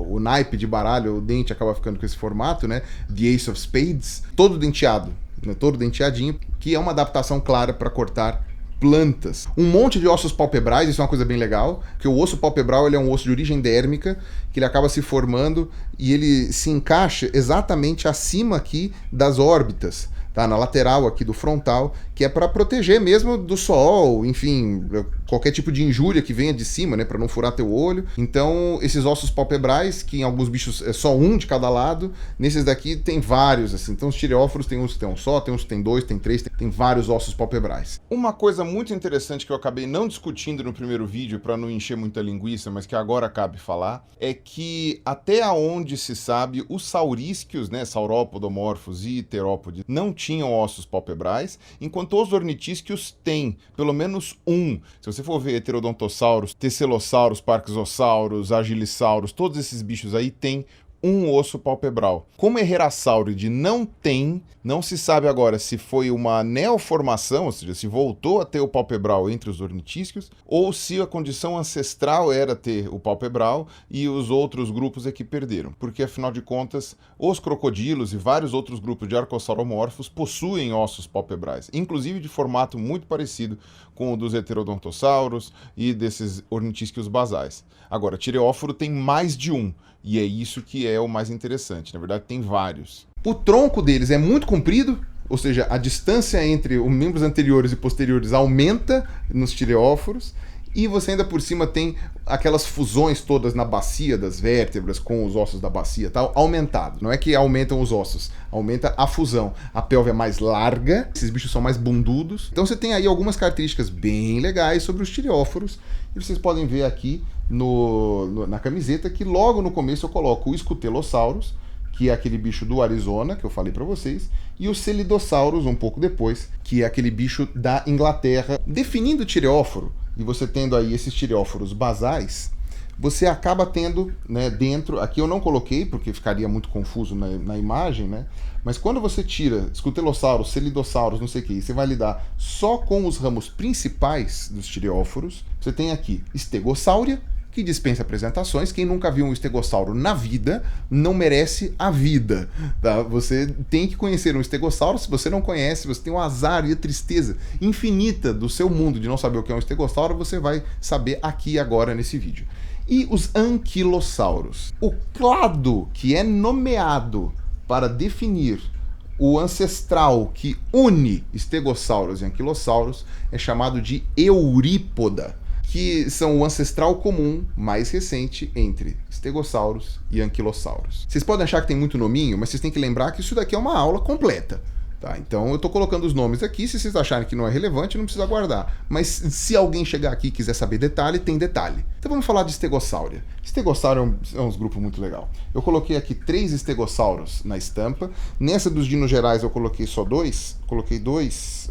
o naipe de baralho, o dente acaba ficando com esse formato, né? The Ace of Spades, todo denteado, né? Todo denteadinho, que é uma adaptação clara para cortar plantas. Um monte de ossos palpebrais, isso é uma coisa bem legal, que o osso palpebral ele é um osso de origem dérmica, que ele acaba se formando e ele se encaixa exatamente acima aqui das órbitas. Tá, na lateral aqui do frontal, que é para proteger mesmo do sol, enfim, qualquer tipo de injúria que venha de cima, né, para não furar teu olho. Então, esses ossos palpebrais, que em alguns bichos é só um de cada lado, nesses daqui tem vários, assim. Então, os tireóforos tem uns que tem um só, tem uns que tem dois, tem três, tem vários ossos palpebrais. Uma coisa muito interessante que eu acabei não discutindo no primeiro vídeo, para não encher muita linguiça, mas que agora cabe falar, é que até onde se sabe, os saurísquios, né, saurópodomorfos e terópodes, não tinham ossos palpebrais, enquanto os ornitísquios têm pelo menos um. Se você for ver heterodontosauros, tecelosauros, parquisosauros, agilissauros, todos esses bichos aí têm um osso palpebral. Como Herrerasauridae não tem, não se sabe agora se foi uma neoformação, ou seja, se voltou a ter o palpebral entre os ornitísquios, ou se a condição ancestral era ter o palpebral e os outros grupos é que perderam. Porque, afinal de contas, os crocodilos e vários outros grupos de arcossauromorfos possuem ossos palpebrais, inclusive de formato muito parecido com o dos heterodontosauros e desses ornitísquios basais. Agora, tireóforo tem mais de um, e é isso que é o mais interessante. Na verdade, tem vários. O tronco deles é muito comprido, ou seja, a distância entre os membros anteriores e posteriores aumenta nos tireóforos, E você ainda por cima tem aquelas fusões todas na bacia das vértebras, com os ossos da bacia e tal, aumentado. Não é que aumentam os ossos, aumenta a fusão. A pelve é mais larga, esses bichos são mais bundudos. Então você tem aí algumas características bem legais sobre os tireóforos. E vocês podem ver aqui na camiseta que logo no começo eu coloco o Scutellosaurus, que é aquele bicho do Arizona, que eu falei para vocês, e o Celidosaurus, um pouco depois, que é aquele bicho da Inglaterra. Definindo o tireóforo, e você tendo aí esses tireóforos basais, você acaba tendo, né, dentro, aqui eu não coloquei, porque ficaria muito confuso na imagem, né, mas quando você tira Scutellosaurus, Celidosaurus, não sei o que, você vai lidar só com os ramos principais dos tireóforos, você tem aqui Stegosáurea, que dispensa apresentações. Quem nunca viu um estegossauro na vida não merece a vida, tá? Você tem que conhecer um estegossauro. Se você não conhece, você tem o azar e a tristeza infinita do seu mundo de não saber o que é um estegossauro, você vai saber aqui agora nesse vídeo. E os anquilossauros. O clado que é nomeado para definir o ancestral que une estegossauros e anquilossauros é chamado de Eurípoda, que são o ancestral comum mais recente entre estegossauros e anquilossauros. Vocês podem achar que tem muito nominho, mas vocês têm que lembrar que isso daqui é uma aula completa. Tá? Então eu estou colocando os nomes aqui, se vocês acharem que não é relevante, não precisa guardar. Mas se alguém chegar aqui e quiser saber detalhe, tem detalhe. Então vamos falar de Stegosáurea. Stegosáurea é um grupo muito legal. Eu coloquei aqui 3 estegossauros na estampa. Nessa dos dinogerais eu coloquei só 2.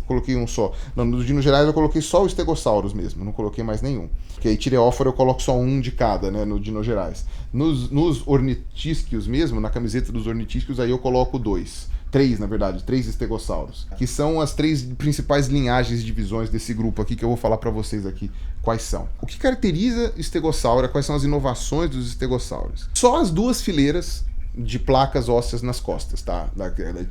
Coloquei um só. Não, nos dinogerais eu coloquei só os Stegossauros mesmo, não coloquei mais nenhum. Porque aí tireóforo eu coloco só um de cada, né, no dinogerais. Nos ornitísquios mesmo, na camiseta dos ornitísquios, aí eu coloco 3, na verdade, 3 estegossauros, que são as 3 principais linhagens e divisões desse grupo aqui, que eu vou falar para vocês aqui quais são. O que caracteriza Stegossaura, quais são as inovações dos estegossauros? Só as 2 fileiras de placas ósseas nas costas, tá?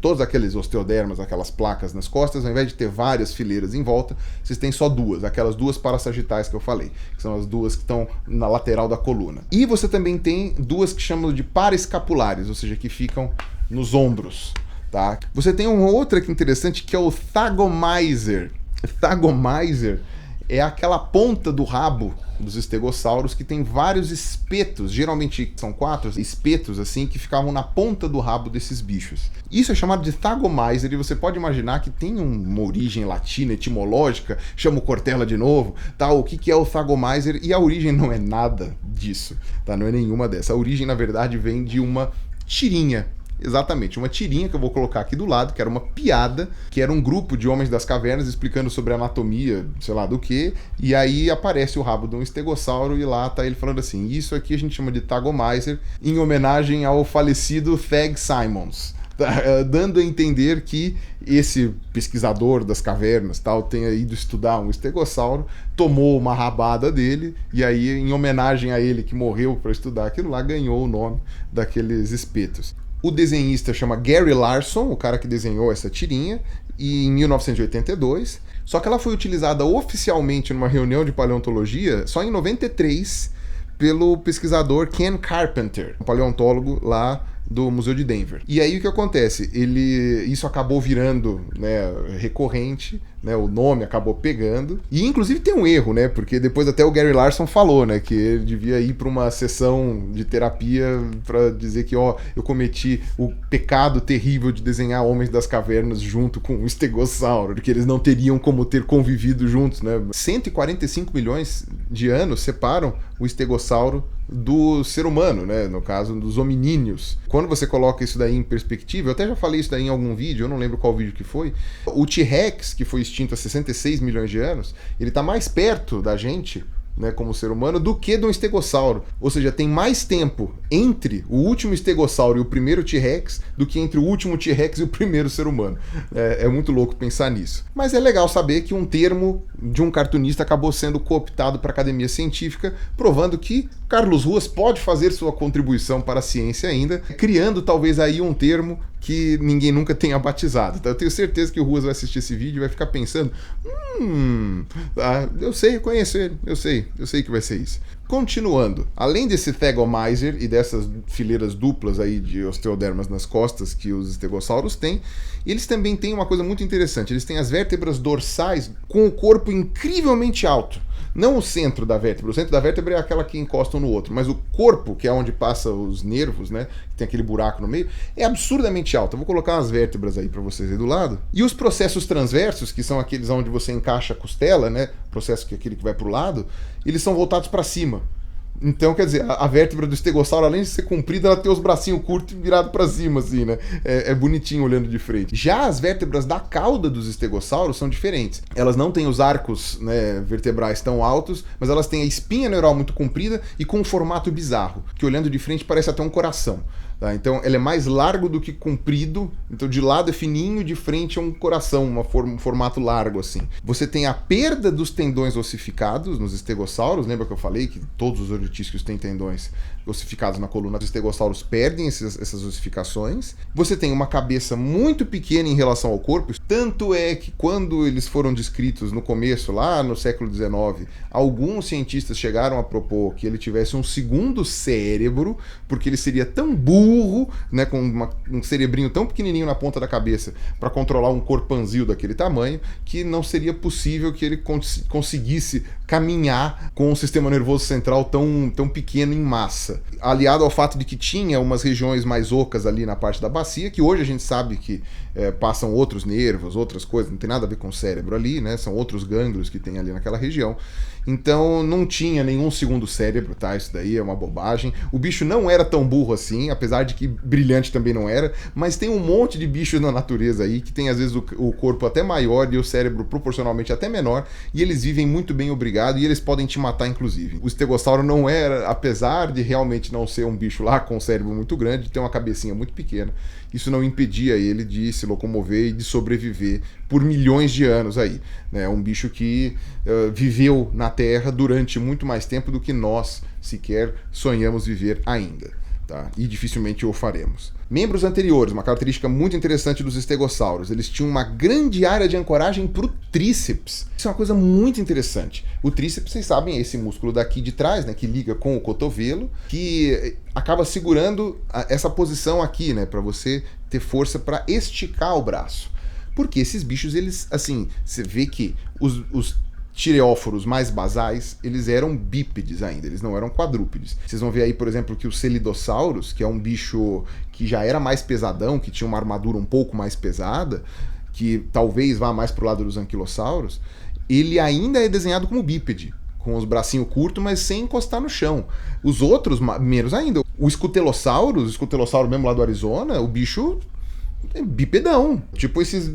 Todos aqueles osteodermas, aquelas placas nas costas, ao invés de ter várias fileiras em volta, vocês têm só 2, aquelas 2 parasagitais que eu falei, que são as 2 que estão na lateral da coluna. E você também tem 2 que chamam de paraescapulares, ou seja, que ficam nos ombros. Tá? Você tem uma outra que é interessante, que é o Thagomizer. Thagomizer é aquela ponta do rabo dos estegossauros que tem vários espetos, geralmente são 4 espetos assim, que ficavam na ponta do rabo desses bichos. Isso é chamado de Thagomizer, e você pode imaginar que tem uma origem latina, etimológica, chama o Cortella de novo, tá? O que é o Thagomizer? E a origem não é nada disso, tá? Não é nenhuma dessa. A origem, na verdade, vem de uma tirinha. Exatamente, uma tirinha que eu vou colocar aqui do lado, que era uma piada, que era um grupo de homens das cavernas explicando sobre a anatomia, sei lá do que, e aí aparece o rabo de um estegossauro e lá tá ele falando assim, isso aqui a gente chama de Thagomizer, em homenagem ao falecido Thag Simons. Dando a entender que esse pesquisador das cavernas tal tenha ido estudar um estegossauro, tomou uma rabada dele e aí, em homenagem a ele que morreu para estudar aquilo lá, ganhou o nome daqueles espetos. O desenhista chama Gary Larson, o cara que desenhou essa tirinha, e em 1982. Só que ela foi utilizada oficialmente numa reunião de paleontologia só em 93 pelo pesquisador Ken Carpenter, um paleontólogo lá do Museu de Denver. E aí o que acontece? Isso acabou virando, né, recorrente, né, o nome acabou pegando. E inclusive tem um erro, né, porque depois até o Gary Larson falou, né, que ele devia ir para uma sessão de terapia para dizer que, ó, eu cometi o pecado terrível de desenhar homens das cavernas junto com um estegossauro, que eles não teriam como ter convivido juntos, né. 145 milhões de anos separam o estegossauro do ser humano, né? No caso dos hominíneos. Quando você coloca isso daí em perspectiva, eu até já falei isso daí em algum vídeo, eu não lembro qual vídeo que foi, o T-Rex, que foi extinto há 66 milhões de anos, ele está mais perto da gente, né, como ser humano, do que de um estegossauro. Ou seja, tem mais tempo entre o último estegossauro e o primeiro T-Rex do que entre o último T-Rex e o primeiro ser humano. É muito louco pensar nisso. Mas é legal saber que um termo de um cartunista acabou sendo cooptado para a academia científica, provando que Carlos Ruas pode fazer sua contribuição para a ciência ainda, criando talvez aí um termo que ninguém nunca tenha batizado. Então, eu tenho certeza que o Ruas vai assistir esse vídeo e vai ficar pensando, eu sei, eu conheço ele, eu sei que vai ser isso. Continuando, além desse Thagomizer e dessas fileiras duplas aí de osteodermas nas costas que os estegossauros têm, eles também têm uma coisa muito interessante, eles têm as vértebras dorsais com o corpo incrivelmente alto. Não o centro da vértebra. O centro da vértebra é aquela que encosta um no outro, mas o corpo, que é onde passa os nervos, né, que tem aquele buraco no meio, é absurdamente alto. Eu vou colocar umas vértebras aí para vocês aí do lado. E os processos transversos, que são aqueles onde você encaixa a costela, né, processo que é aquele que vai para o lado, eles são voltados para cima. Então, quer dizer, a vértebra do estegossauro, além de ser comprida, ela tem os bracinhos curtos e virado para cima, assim, né? É bonitinho olhando de frente. Já as vértebras da cauda dos estegossauros são diferentes. Elas não têm os arcos, né, vertebrais tão altos, mas elas têm a espinha neural muito comprida e com um formato bizarro, que olhando de frente parece até um coração. Tá? Então, ele é mais largo do que comprido. Então, de lado é fininho, de frente é um coração, um formato largo, assim. Você tem a perda dos tendões ossificados nos estegossauros. Lembra que eu falei que todos os ornitísquios têm tendões ossificados na coluna? Os estegossauros perdem essas ossificações. Você tem uma cabeça muito pequena em relação ao corpo. Tanto é que quando eles foram descritos no começo, lá no século XIX, alguns cientistas chegaram a propor que ele tivesse um segundo cérebro, porque ele seria tão burro, né, com um cerebrinho tão pequenininho na ponta da cabeça para controlar um corpanzil daquele tamanho, que não seria possível que ele conseguisse caminhar com um sistema nervoso central tão pequeno em massa. Aliado ao fato de que tinha umas regiões mais ocas ali na parte da bacia, que hoje a gente sabe que passam outros nervos, outras coisas, não tem nada a ver com o cérebro ali, né? São outros gânglios que tem ali naquela região. Então não tinha nenhum segundo cérebro, tá? Isso daí é uma bobagem. O bicho não era tão burro assim, apesar de que brilhante também não era, mas tem um monte de bichos na natureza aí que tem às vezes o corpo até maior e o cérebro proporcionalmente até menor, e eles vivem muito bem, obrigado, e eles podem te matar inclusive. O estegossauro não era, apesar de realmente não ser um bicho lá com um cérebro muito grande, ter uma cabecinha muito pequena, isso não impedia ele de se locomover e de sobreviver por milhões de anos aí. É um bicho que viveu na Terra durante muito mais tempo do que nós sequer sonhamos viver ainda. Tá? E dificilmente o faremos. Membros anteriores, uma característica muito interessante dos estegossauros, eles tinham uma grande área de ancoragem para o tríceps. Isso é uma coisa muito interessante. O tríceps, vocês sabem, é esse músculo daqui de trás, né, que liga com o cotovelo, que acaba segurando essa posição aqui, né, para você ter força para esticar o braço. Porque esses bichos, eles, assim, você vê que os tireóforos mais basais, eles eram bípedes ainda, eles não eram quadrúpedes. Vocês vão ver aí, por exemplo, que o Celidosaurus, que é um bicho que já era mais pesadão, que tinha uma armadura um pouco mais pesada, que talvez vá mais pro lado dos anquilossauros, ele ainda é desenhado como bípede, com os bracinhos curtos, mas sem encostar no chão. Os outros, menos ainda. O Scutelossauro mesmo lá do Arizona, o bicho é bipedão, tipo esses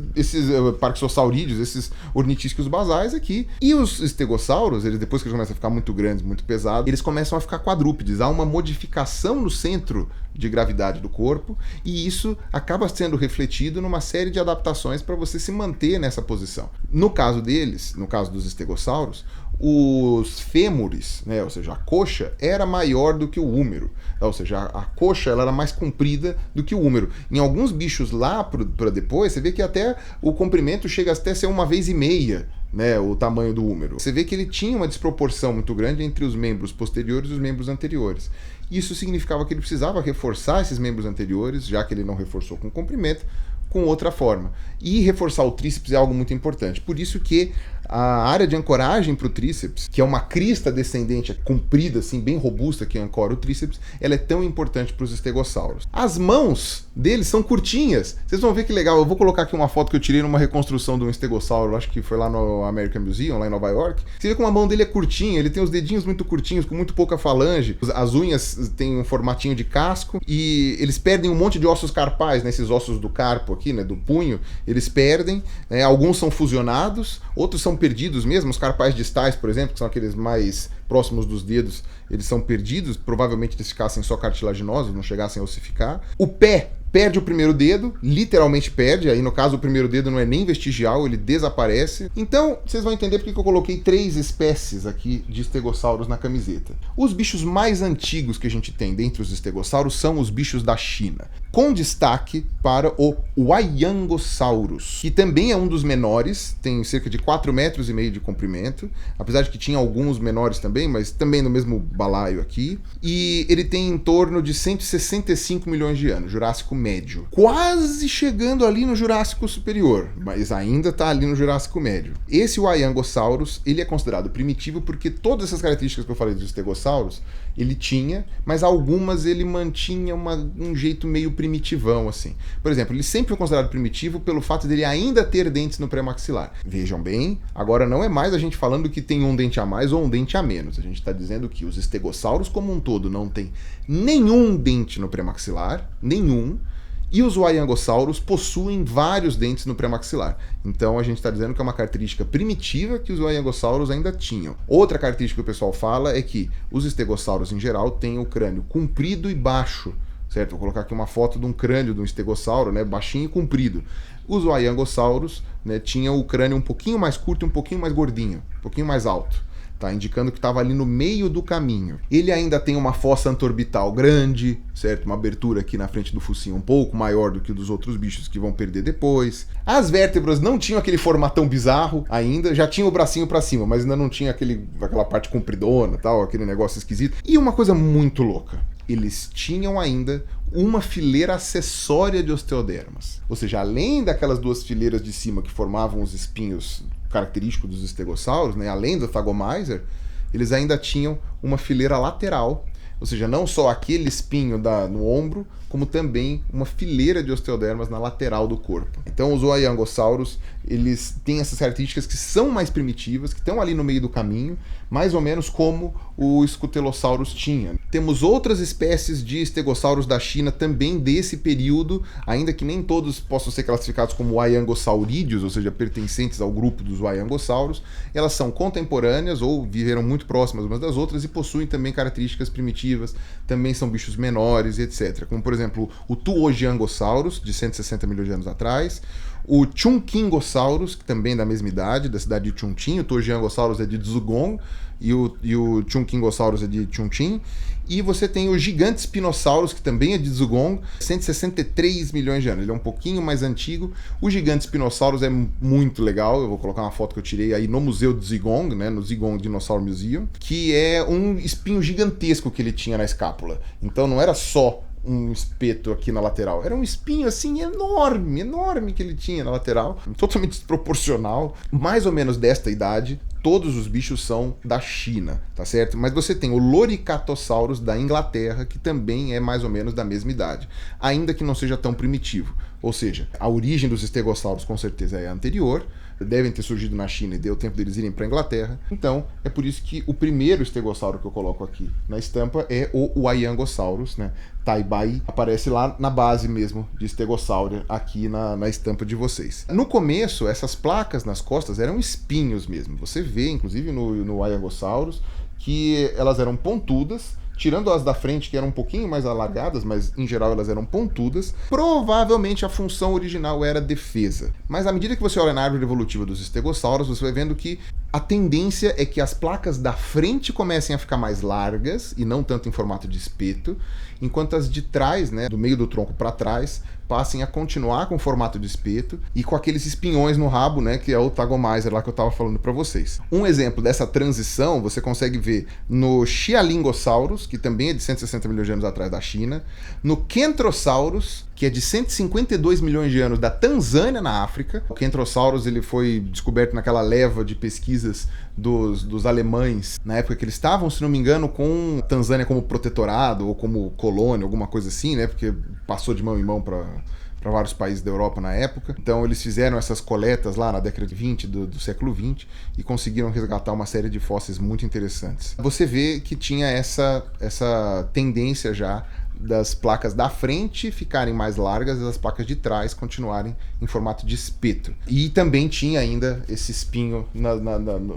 Parksossaurídeos, esses ornitísquios basais aqui. E os estegossauros, eles, depois que eles começam a ficar muito grandes, muito pesados, eles começam a ficar quadrúpedes. Há uma modificação no centro de gravidade do corpo, e isso acaba sendo refletido numa série de adaptações para você se manter nessa posição. No caso deles, no caso dos estegossauros, os fêmures, né, ou seja, a coxa era maior do que o húmero, ou seja, a coxa ela era mais comprida do que o húmero. Em alguns bichos lá para depois, você vê que até o comprimento chega até a ser 1,5 vezes, né, o tamanho do húmero. Você vê que ele tinha uma desproporção muito grande entre os membros posteriores e os membros anteriores. Isso significava que ele precisava reforçar esses membros anteriores, já que ele não reforçou com comprimento, com outra forma. E reforçar o tríceps é algo muito importante. Por isso que a área de ancoragem para o tríceps, que é uma crista descendente comprida, assim, bem robusta, que ancora o tríceps, ela é tão importante para os estegossauros. As mãos deles são curtinhas. Vocês vão ver que legal. Eu vou colocar aqui uma foto que eu tirei numa reconstrução de um estegossauro, acho que foi lá no American Museum, lá em Nova York. Você vê que uma mão dele é curtinha, ele tem os dedinhos muito curtinhos, com muito pouca falange. As unhas têm um formatinho de casco e eles perdem um monte de ossos carpais, né, esses ossos do carpo aqui, né, do punho, eles perdem, né, alguns são fusionados, outros são perdidos mesmo, os carpais distais, por exemplo, que são aqueles mais próximos dos dedos, eles são perdidos, provavelmente eles ficassem só cartilaginosos, não chegassem a ossificar. O pé perde o primeiro dedo, literalmente perde, aí no caso o primeiro dedo não é nem vestigial, ele desaparece. Então, vocês vão entender porque que eu coloquei 3 espécies aqui de estegossauros na camiseta. Os bichos mais antigos que a gente tem dentre os estegossauros são os bichos da China, com destaque para o Huayangosaurus, que também é um dos menores, tem cerca de 4,5 metros de comprimento, apesar de que tinha alguns menores também, mas também no mesmo balaio aqui, e ele tem em torno de 165 milhões de anos, Jurássico Médio, quase chegando ali no Jurássico Superior, mas ainda está ali no Jurássico Médio. Esse Wyangosaurus, ele é considerado primitivo porque todas essas características que eu falei dos stegossauros, ele tinha, mas algumas ele mantinha um jeito meio primitivão, assim. Por exemplo, ele sempre foi considerado primitivo pelo fato dele ainda ter dentes no pré-maxilar. Vejam bem, agora não é mais a gente falando que tem um dente a mais ou um dente a menos. A gente está dizendo que os stegossauros como um todo não tem nenhum dente no pré-maxilar, nenhum, e os Wyangosaurus possuem vários dentes no pré-maxilar. Então a gente está dizendo que é uma característica primitiva que os Wyangosaurus ainda tinham. Outra característica que o pessoal fala é que os stegossauros em geral têm o crânio comprido e baixo, certo? Vou colocar aqui uma foto de um crânio de um estegossauro, né, baixinho e comprido. Os Wyangosaurus, né, tinham o crânio um pouquinho mais curto e um pouquinho mais gordinho, um pouquinho mais alto. Tá indicando que estava ali no meio do caminho. Ele ainda tem uma fossa anterorbital grande, certo? Uma abertura aqui na frente do focinho um pouco maior do que dos outros bichos que vão perder depois. As vértebras não tinham aquele formatão bizarro ainda, já tinha o bracinho para cima, mas ainda não tinha aquela parte compridona, tal, aquele negócio esquisito. E uma coisa muito louca, eles tinham ainda uma fileira acessória de osteodermas. Ou seja, além daquelas duas fileiras de cima que formavam os espinhos característicos dos stegossauros, né, além do Thagomizer, eles ainda tinham uma fileira lateral, ou seja, não só aquele espinho no ombro, como também uma fileira de osteodermas na lateral do corpo. Então os Wyangosaurus, eles têm essas características que são mais primitivas, que estão ali no meio do caminho, mais ou menos como o Scutellosaurus tinha. Temos outras espécies de stegossauros da China também desse período, ainda que nem todos possam ser classificados como Wyangossaurídeos, ou seja, pertencentes ao grupo dos Wyangosaurus. Elas são contemporâneas ou viveram muito próximas umas das outras e possuem também características primitivas, também são bichos menores, etc. Como, por exemplo, o Tuojiangosaurus, de 160 milhões de anos atrás, o Chunkingosaurus, que também é da mesma idade, da cidade de Chuntin. O Tuojiangosaurus é de Zhugong e o Chunkingosaurus é de Chuntin. E você tem o gigante Spinosaurus, que também é de Zhugong, 163 milhões de anos. Ele é um pouquinho mais antigo. O gigante Spinosaurus é muito legal. Eu vou colocar uma foto que eu tirei aí no Museu de Zhugong, né, no Zhugong Dinosaur Museum, que é um espinho gigantesco que ele tinha na escápula. Então não era só um espeto aqui na lateral, era um espinho assim enorme que ele tinha na lateral, totalmente desproporcional. Mais ou menos desta idade, todos os bichos são da China, tá certo? Mas você tem o Loricatosaurus da Inglaterra, que também é mais ou menos da mesma idade, ainda que não seja tão primitivo. Ou seja, a origem dos stegossauros com certeza é anterior, devem ter surgido na China e deu tempo deles irem para a Inglaterra. Então, é por isso que o primeiro estegossauro que eu coloco aqui na estampa é o Wyangosaurus, né? Taibai aparece lá na base mesmo de estegossauro aqui na estampa de vocês. No começo, essas placas nas costas eram espinhos mesmo. Você vê, inclusive no Wyangosaurus, que elas eram pontudas, tirando as da frente, que eram um pouquinho mais alargadas, mas em geral elas eram pontudas. Provavelmente a função original era defesa. Mas à medida que você olha na árvore evolutiva dos estegossauros, você vai vendo que a tendência é que as placas da frente comecem a ficar mais largas, e não tanto em formato de espeto, enquanto as de trás, né, do meio do tronco para trás, passem a continuar com formato de espeto e com aqueles espinhões no rabo, né, que é o Thagomizer lá que eu estava falando para vocês. Um exemplo dessa transição você consegue ver no Xialingosaurus, que também é de 160 milhões de anos atrás da China, no Kentrosaurus, que é de 152 milhões de anos da Tanzânia, na África. O Kentrosaurus ele foi descoberto naquela leva de pesquisas dos alemães, na época que eles estavam, se não me engano, com a Tanzânia como protetorado ou como colônia, alguma coisa assim, né, porque passou de mão em mão para vários países da Europa na época. Então eles fizeram essas coletas lá na década de 20 do século 20 e conseguiram resgatar uma série de fósseis muito interessantes. Você vê que tinha essa tendência já das placas da frente ficarem mais largas e as placas de trás continuarem em formato de espeto. E também tinha ainda esse espinho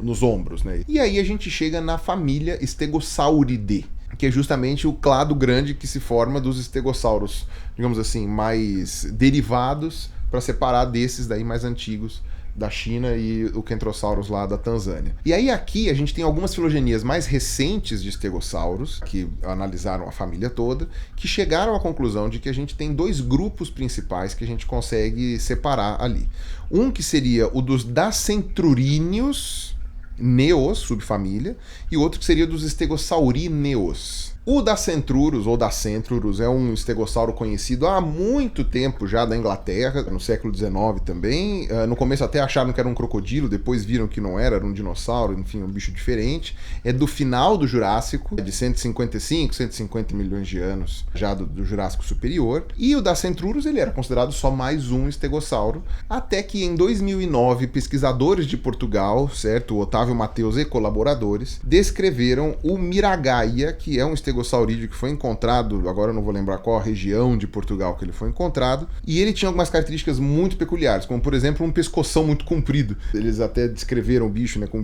nos ombros, né? E aí a gente chega na família Stegossauridae, que é justamente o clado grande que se forma dos estegossauros, digamos assim, mais derivados, para separar desses daí mais antigos da China e o Kentrosaurus lá da Tanzânia. E aí aqui a gente tem algumas filogenias mais recentes de estegossauros, que analisaram a família toda, que chegaram à conclusão de que a gente tem dois grupos principais que a gente consegue separar ali. Um que seria o dos Dacentrurineos, Neos, subfamília, e outro que seria dos Stegossaurineos. O Dacentrurus, ou Dacentrurus, é um estegossauro conhecido há muito tempo já da Inglaterra, no século XIX também. No começo até acharam que era um crocodilo, depois viram que não era um dinossauro, enfim, um bicho diferente. É do final do Jurássico, de 155, 150 milhões de anos já do Jurássico Superior. E o Dacentrurus, ele era considerado só mais um estegossauro, até que em 2009, pesquisadores de Portugal, certo, o Otávio Mateus e colaboradores, descreveram o Miragaia, que é um estegossaurídeo que foi encontrado, agora eu não vou lembrar qual a região de Portugal que ele foi encontrado, e ele tinha algumas características muito peculiares, como por exemplo um pescoção muito comprido. Eles até descreveram o bicho, né, com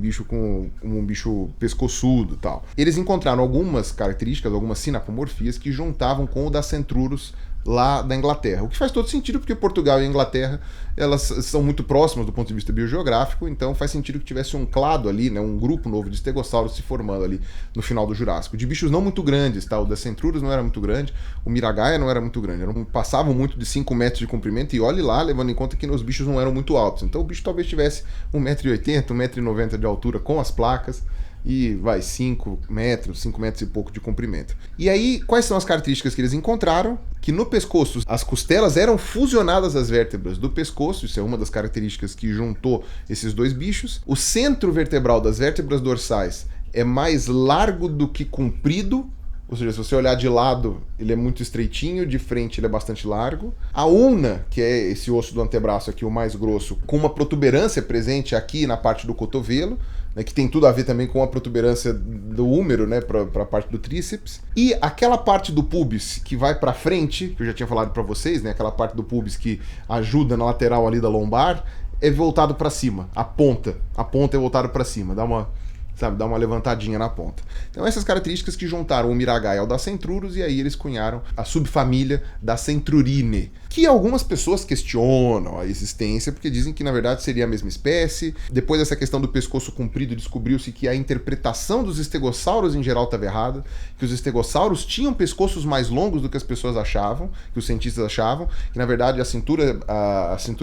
um bicho pescoçudo e tal. Eles encontraram algumas características, algumas sinapomorfias que juntavam com o Dacentrurus lá da Inglaterra. O que faz todo sentido, porque Portugal e a Inglaterra, elas são muito próximas do ponto de vista biogeográfico, então faz sentido que tivesse um clado ali, né, um grupo novo de estegossauros se formando ali no final do Jurássico. De bichos não muito grandes, tá? O Dacentrurus não era muito grande, o Miragaia não era muito grande, passavam muito de 5 metros de comprimento, e olhe lá, levando em conta que os bichos não eram muito altos. Então o bicho talvez tivesse 1,80 m, 1,90 m de altura com as placas, e 5 metros e pouco de comprimento. E aí, quais são as características que eles encontraram? Que no pescoço, as costelas eram fusionadas às vértebras do pescoço, isso é uma das características que juntou esses dois bichos. O centro vertebral das vértebras dorsais é mais largo do que comprido, ou seja, se você olhar de lado, ele é muito estreitinho, de frente ele é bastante largo. A ulna, que é esse osso do antebraço aqui, o mais grosso, com uma protuberância presente aqui na parte do cotovelo, né, que tem tudo a ver também com a protuberância do húmero, né, para a parte do tríceps. E aquela parte do pubis que vai para frente, que eu já tinha falado para vocês, né, aquela parte do pubis que ajuda na lateral ali da lombar, é voltado para cima. A ponta é voltada para cima, dá uma levantadinha na ponta. Então essas características que juntaram o Miragaia ao Dacentrurus, e aí eles cunharam a subfamília Dacentrurine, que algumas pessoas questionam a existência, porque dizem que na verdade seria a mesma espécie. Depois dessa questão do pescoço comprido, descobriu-se que a interpretação dos estegossauros em geral estava errada, que os estegossauros tinham pescoços mais longos do que as pessoas achavam, que os cientistas achavam, que na verdade a cintura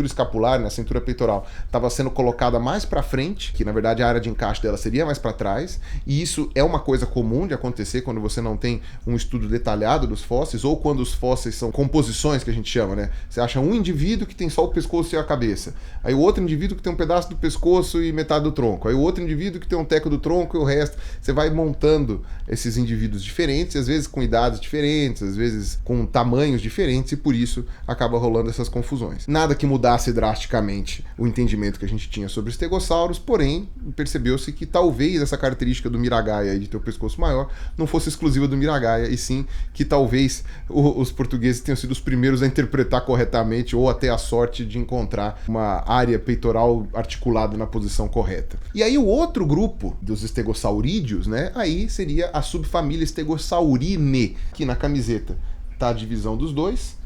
escapular, né, a cintura peitoral, estava sendo colocada mais para frente, que na verdade a área de encaixe dela seria mais para trás, e isso é uma coisa comum de acontecer quando você não tem um estudo detalhado dos fósseis, ou quando os fósseis são composições, que a gente chama, né? Você acha um indivíduo que tem só o pescoço e a cabeça, aí o outro indivíduo que tem um pedaço do pescoço e metade do tronco, aí o outro indivíduo que tem um teco do tronco e o resto. Você vai montando esses indivíduos diferentes, às vezes com idades diferentes, às vezes com tamanhos diferentes, e por isso acaba rolando essas confusões. Nada que mudasse drasticamente o entendimento que a gente tinha sobre estegossauros, porém percebeu-se que talvez essa característica do Miragaia de ter o pescoço maior não fosse exclusiva do Miragaia, e sim que talvez os portugueses tenham sido os primeiros a interpretar corretamente, ou até a sorte de encontrar uma área peitoral articulada na posição correta. E aí o outro grupo dos estegossaurídeos, né, aí seria a subfamília Stegossaurine, que na camiseta tá a divisão dos dois.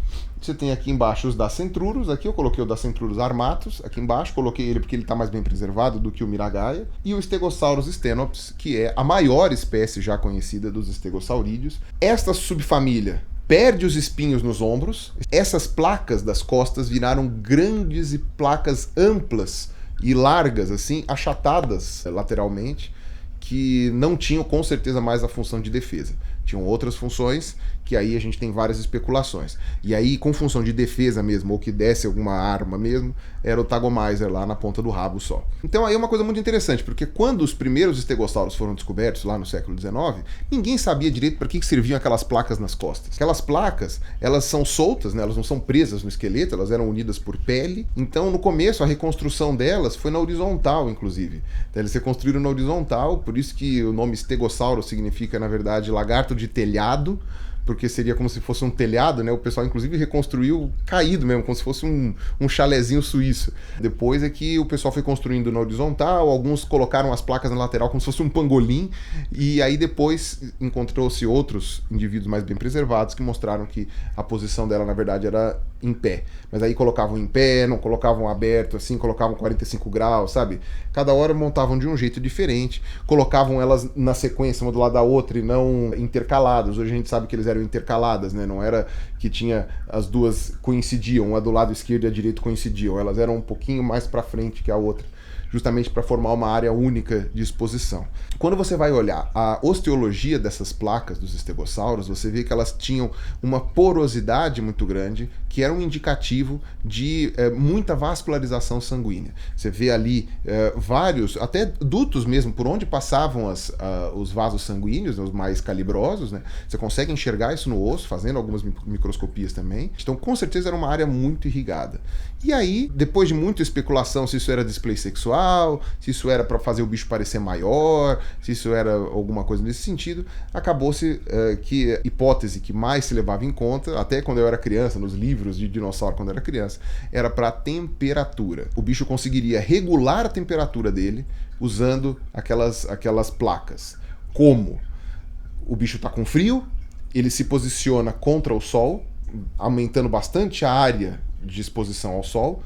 Você tem aqui embaixo os Dacentrurus, aqui eu coloquei o Dacentrurus armatus, aqui embaixo, coloquei ele porque ele está mais bem preservado do que o Miragaia, e o Stegosaurus stenops, que é a maior espécie já conhecida dos estegossaurídeos. Esta subfamília perde os espinhos nos ombros, essas placas das costas viraram grandes e placas amplas e largas, assim, achatadas lateralmente, que não tinham com certeza mais a função de defesa. Tinham outras funções, que aí a gente tem várias especulações. E aí, com função de defesa mesmo, ou que desse alguma arma mesmo, era o Tagomizer lá na ponta do rabo só. Então aí é uma coisa muito interessante, porque quando os primeiros estegossauros foram descobertos lá no século XIX, ninguém sabia direito para que serviam aquelas placas nas costas. Aquelas placas, elas são soltas, né? Elas não são presas no esqueleto, elas eram unidas por pele. Então, no começo, a reconstrução delas foi na horizontal, inclusive. Então, eles se construíram na horizontal, por isso que o nome estegossauro significa, na verdade, lagarto de telhado, porque seria como se fosse um telhado, né? O pessoal, inclusive, reconstruiu caído mesmo, como se fosse um chalezinho suíço. Depois é que o pessoal foi construindo na horizontal, alguns colocaram as placas na lateral como se fosse um pangolim, e aí depois encontrou-se outros indivíduos mais bem preservados que mostraram que a posição dela, na verdade, era em pé. Mas aí colocavam em pé, não colocavam aberto, assim, colocavam 45 graus, sabe? Cada hora montavam de um jeito diferente, colocavam elas na sequência, uma do lado da outra, e não intercaladas. Hoje a gente sabe que eles eram intercaladas, né? Não era que tinha as duas coincidiam, uma do lado esquerdo e a direito coincidiam, elas eram um pouquinho mais para frente que a outra, justamente para formar uma área única de exposição. Quando você vai olhar a osteologia dessas placas dos estegossauros, você vê que elas tinham uma porosidade muito grande, que era um indicativo de muita vascularização sanguínea. Você vê ali vários, até dutos mesmo, por onde passavam os vasos sanguíneos, né, os mais calibrosos, né? Você consegue enxergar isso no osso, fazendo algumas microscopias também. Então, com certeza, era uma área muito irrigada. E aí, depois de muita especulação se isso era display sexual, se isso era para fazer o bicho parecer maior, se isso era alguma coisa nesse sentido, acabou-se que a hipótese que mais se levava em conta, até quando eu era criança, nos livros de dinossauro quando eu era criança, era para temperatura. O bicho conseguiria regular a temperatura dele usando aquelas placas. Como? O bicho está com frio, ele se posiciona contra o sol, aumentando bastante a área de exposição ao sol,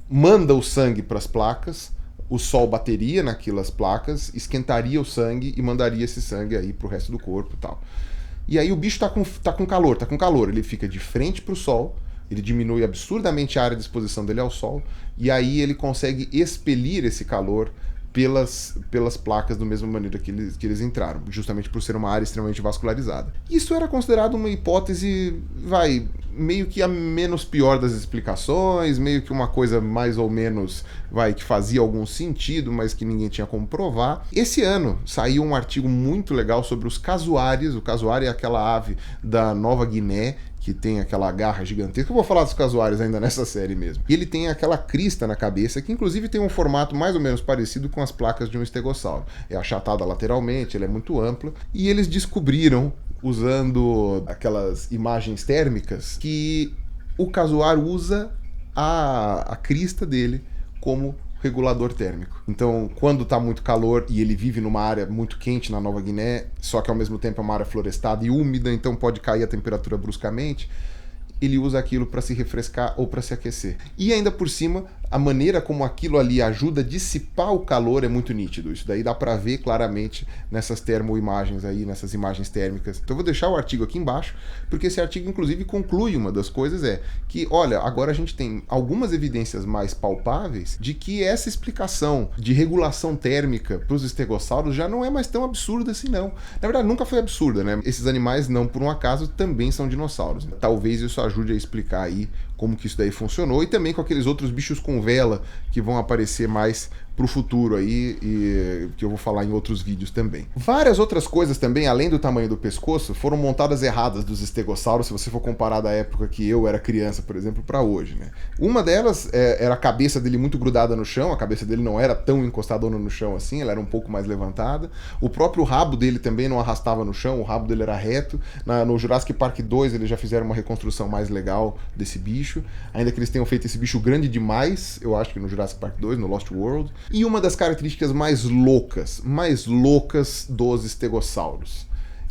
manda o sangue para as placas, o sol bateria naquelas placas, esquentaria o sangue e mandaria esse sangue aí para o resto do corpo e tal. E aí o bicho tá com calor, ele fica de frente para o sol, ele diminui absurdamente a área de exposição dele ao sol, e aí ele consegue expelir esse calor pelas placas da mesma maneira que eles entraram, justamente por ser uma área extremamente vascularizada. Isso era considerado uma hipótese, meio que a menos pior das explicações, meio que uma coisa mais ou menos, que fazia algum sentido, mas que ninguém tinha como provar. Esse ano saiu um artigo muito legal sobre os casuários. O casuário é aquela ave da Nova Guiné, que tem aquela garra gigantesca. Eu vou falar dos casuários ainda nessa série mesmo. E ele tem aquela crista na cabeça, que inclusive tem um formato mais ou menos parecido com as placas de um estegossauro. É achatada lateralmente, ela é muito ampla. E eles descobriram, usando aquelas imagens térmicas, que o casuário usa a crista dele como regulador térmico. Então, quando está muito calor e ele vive numa área muito quente na Nova Guiné, só que ao mesmo tempo é uma área florestada e úmida, então pode cair a temperatura bruscamente, ele usa aquilo para se refrescar ou para se aquecer. E ainda por cima, a maneira como aquilo ali ajuda a dissipar o calor é muito nítido. Isso daí dá para ver claramente nessas termoimagens aí, nessas imagens térmicas. Então eu vou deixar o artigo aqui embaixo, porque esse artigo inclusive conclui uma das coisas que, olha, agora a gente tem algumas evidências mais palpáveis de que essa explicação de regulação térmica para os estegossauros já não é mais tão absurda assim não. Na verdade, nunca foi absurda, né? Esses animais, não por um acaso, também são dinossauros. Talvez isso ajude a explicar aí como que isso daí funcionou, e também com aqueles outros bichos com vela que vão aparecer mais pro futuro aí, e que eu vou falar em outros vídeos também. Várias outras coisas também, além do tamanho do pescoço, foram montadas erradas dos estegossauros, se você for comparar da época que eu era criança, por exemplo, para hoje, né? Uma delas era a cabeça dele muito grudada no chão, a cabeça dele não era tão encostadona no chão assim, ela era um pouco mais levantada. O próprio rabo dele também não arrastava no chão, o rabo dele era reto. No Jurassic Park 2 eles já fizeram uma reconstrução mais legal desse bicho, ainda que eles tenham feito esse bicho grande demais, eu acho que no Jurassic Park 2, no Lost World. E uma das características mais loucas dos estegossauros,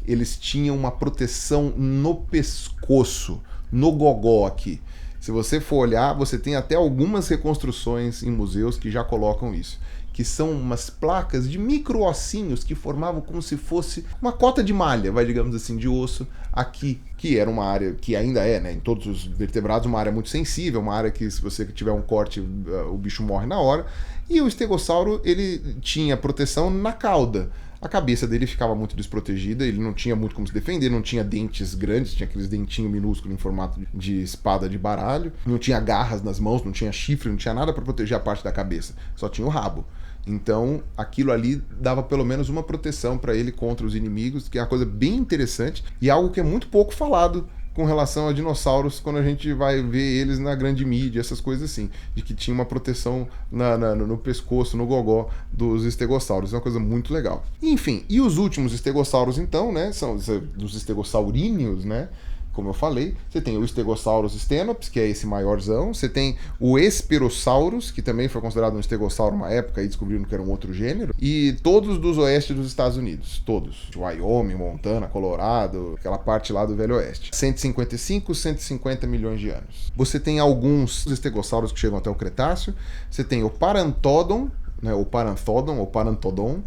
eles tinham uma proteção no pescoço, no gogó aqui. Se você for olhar, você tem até algumas reconstruções em museus que já colocam isso, que são umas placas de micro-ossinhos que formavam como se fosse uma cota de malha, digamos assim, de osso aqui, que era uma área, que ainda é, né, em todos os vertebrados, uma área muito sensível, uma área que se você tiver um corte, o bicho morre na hora. E o estegossauro, ele tinha proteção na cauda. A cabeça dele ficava muito desprotegida, ele não tinha muito como se defender, não tinha dentes grandes, tinha aqueles dentinhos minúsculos em formato de espada de baralho, não tinha garras nas mãos, não tinha chifre, não tinha nada para proteger a parte da cabeça, só tinha o rabo. Então, aquilo ali dava pelo menos uma proteção para ele contra os inimigos, que é uma coisa bem interessante e algo que é muito pouco falado com relação a dinossauros quando a gente vai ver eles na grande mídia, essas coisas assim, de que tinha uma proteção no pescoço, no gogó dos estegossauros. É uma coisa muito legal. Enfim, e os últimos estegossauros então, né, são dos estegossauríneos, né? Como eu falei, você tem o Stegosaurus stenops, que é esse maiorzão, você tem o Esperosaurus, que também foi considerado um estegossauro uma época, e descobriram que era um outro gênero, e todos dos oeste dos Estados Unidos, todos, Wyoming, Montana, Colorado, aquela parte lá do Velho Oeste. 155, 150 milhões de anos. Você tem alguns estegossauros que chegam até o Cretáceo, você tem o Parantodon, né, o Paranthodon, ou Parantodon,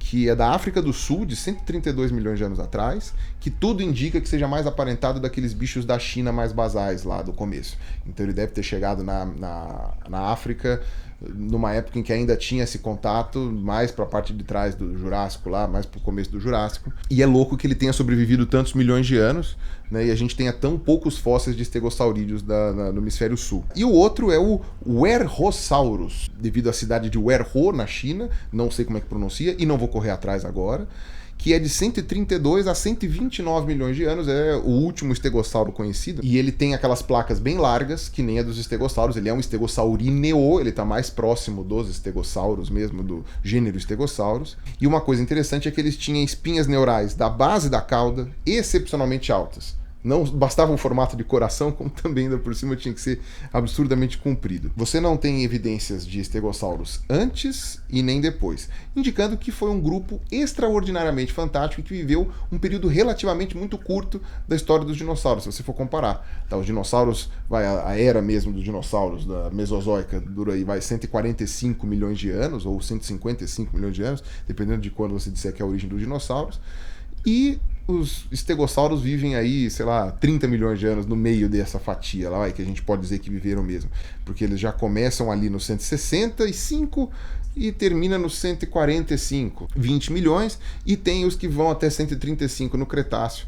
que é da África do Sul, de 132 milhões de anos atrás, que tudo indica que seja mais aparentado daqueles bichos da China mais basais lá do começo. Então ele deve ter chegado na África numa época em que ainda tinha esse contato, mais para a parte de trás do Jurássico lá, mais para o começo do Jurássico. E é louco que ele tenha sobrevivido tantos milhões de anos, né, e a gente tenha tão poucos fósseis de estegosaurídeos no hemisfério sul. E o outro é o Werrhosaurus, devido à cidade de Werrho, na China, não sei como é que pronuncia, e não vou correr atrás agora, que é de 132 a 129 milhões de anos, é o último estegossauro conhecido, e ele tem aquelas placas bem largas, que nem a dos estegossauros, ele é um estegossaurineo, ele está mais próximo dos estegossauros mesmo, do gênero estegossauros, e uma coisa interessante é que eles tinham espinhas neurais da base da cauda excepcionalmente altas. Não bastava um formato de coração, como também ainda por cima tinha que ser absurdamente comprido. Você não tem evidências de estegossauros antes e nem depois, indicando que foi um grupo extraordinariamente fantástico e que viveu um período relativamente muito curto da história dos dinossauros, se você for comparar. Tá, os dinossauros, a era mesmo dos dinossauros, da Mesozoica, dura aí 145 milhões de anos, ou 155 milhões de anos, dependendo de quando você disser que é a origem dos dinossauros. E os estegossauros vivem aí, sei lá, 30 milhões de anos no meio dessa fatia lá, que a gente pode dizer que viveram mesmo. Porque eles já começam ali nos 165 e terminam nos 145, 20 milhões, e tem os que vão até 135 no Cretáceo,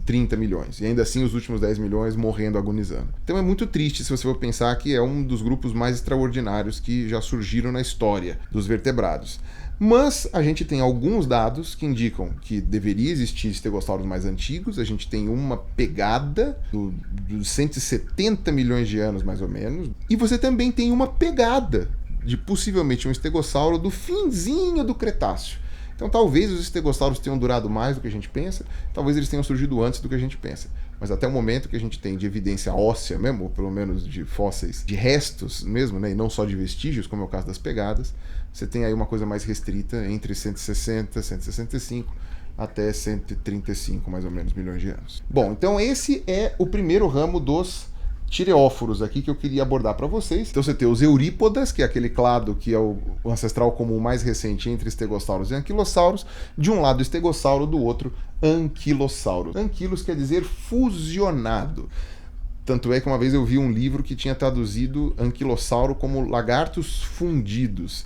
30 milhões. E ainda assim os últimos 10 milhões morrendo, agonizando. Então é muito triste se você for pensar que é um dos grupos mais extraordinários que já surgiram na história dos vertebrados. Mas a gente tem alguns dados que indicam que deveria existir estegossauros mais antigos. A gente tem uma pegada dos 170 milhões de anos, mais ou menos. E você também tem uma pegada de possivelmente um estegossauro do finzinho do Cretáceo. Então talvez os estegossauros tenham durado mais do que a gente pensa, talvez eles tenham surgido antes do que a gente pensa. Mas até o momento que a gente tem de evidência óssea mesmo, ou pelo menos de fósseis, de restos mesmo, né, e não só de vestígios, como é o caso das pegadas, você tem aí uma coisa mais restrita entre 160, 165 até 135, mais ou menos, milhões de anos. Bom, então esse é o primeiro ramo dos tireóforos aqui que eu queria abordar para vocês. Então você tem os eurípodas, que é aquele clado que é o ancestral comum mais recente entre estegossauros e anquilossauros. De um lado estegossauro, do outro anquilossauro. Anquilos quer dizer fusionado. Tanto é que uma vez eu vi um livro que tinha traduzido anquilossauro como lagartos fundidos.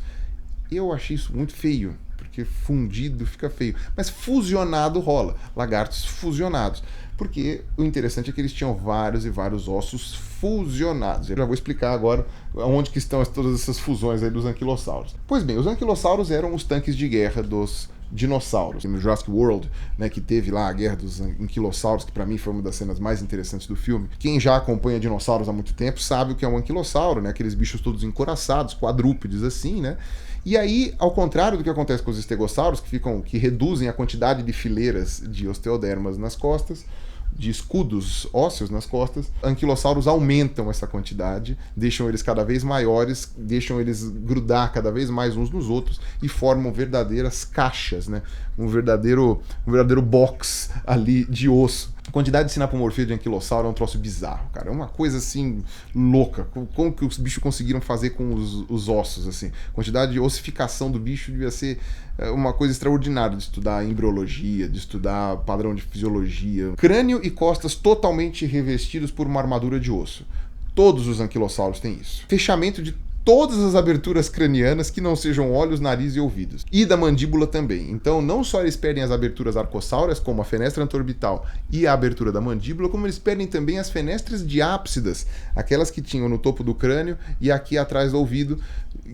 Eu achei isso muito feio, porque fundido fica feio. Mas fusionado rola, lagartos fusionados. Porque o interessante é que eles tinham vários e vários ossos fusionados. Eu já vou explicar agora onde que estão todas essas fusões aí dos anquilossauros. Pois bem, os anquilossauros eram os tanques de guerra dos dinossauros. No Jurassic World, né, que teve lá a guerra dos anquilossauros, que para mim foi uma das cenas mais interessantes do filme. Quem já acompanha dinossauros há muito tempo sabe o que é um anquilossauro, né? Aqueles bichos todos encoraçados, quadrúpedes assim, né? E aí, ao contrário do que acontece com os estegossauros, que reduzem a quantidade de fileiras de osteodermas nas costas, de escudos ósseos nas costas, anquilossauros aumentam essa quantidade, deixam eles cada vez maiores, deixam eles grudar cada vez mais uns nos outros e formam verdadeiras caixas, né? Um verdadeiro box ali de osso. A quantidade de sinapomorfia de anquilossauro é um troço bizarro, cara. É uma coisa assim louca. Como que os bichos conseguiram fazer com os ossos, assim? A quantidade de ossificação do bicho devia ser uma coisa extraordinária de estudar embriologia, de estudar padrão de fisiologia. Crânio e costas totalmente revestidos por uma armadura de osso. Todos os anquilossauros têm isso. Fechamento de todas as aberturas cranianas que não sejam olhos, nariz e ouvidos. E da mandíbula também. Então, não só eles perdem as aberturas arcossáureas, como a fenestra anteorbital e a abertura da mandíbula, como eles perdem também as fenestras diápsidas, aquelas que tinham no topo do crânio e aqui atrás do ouvido,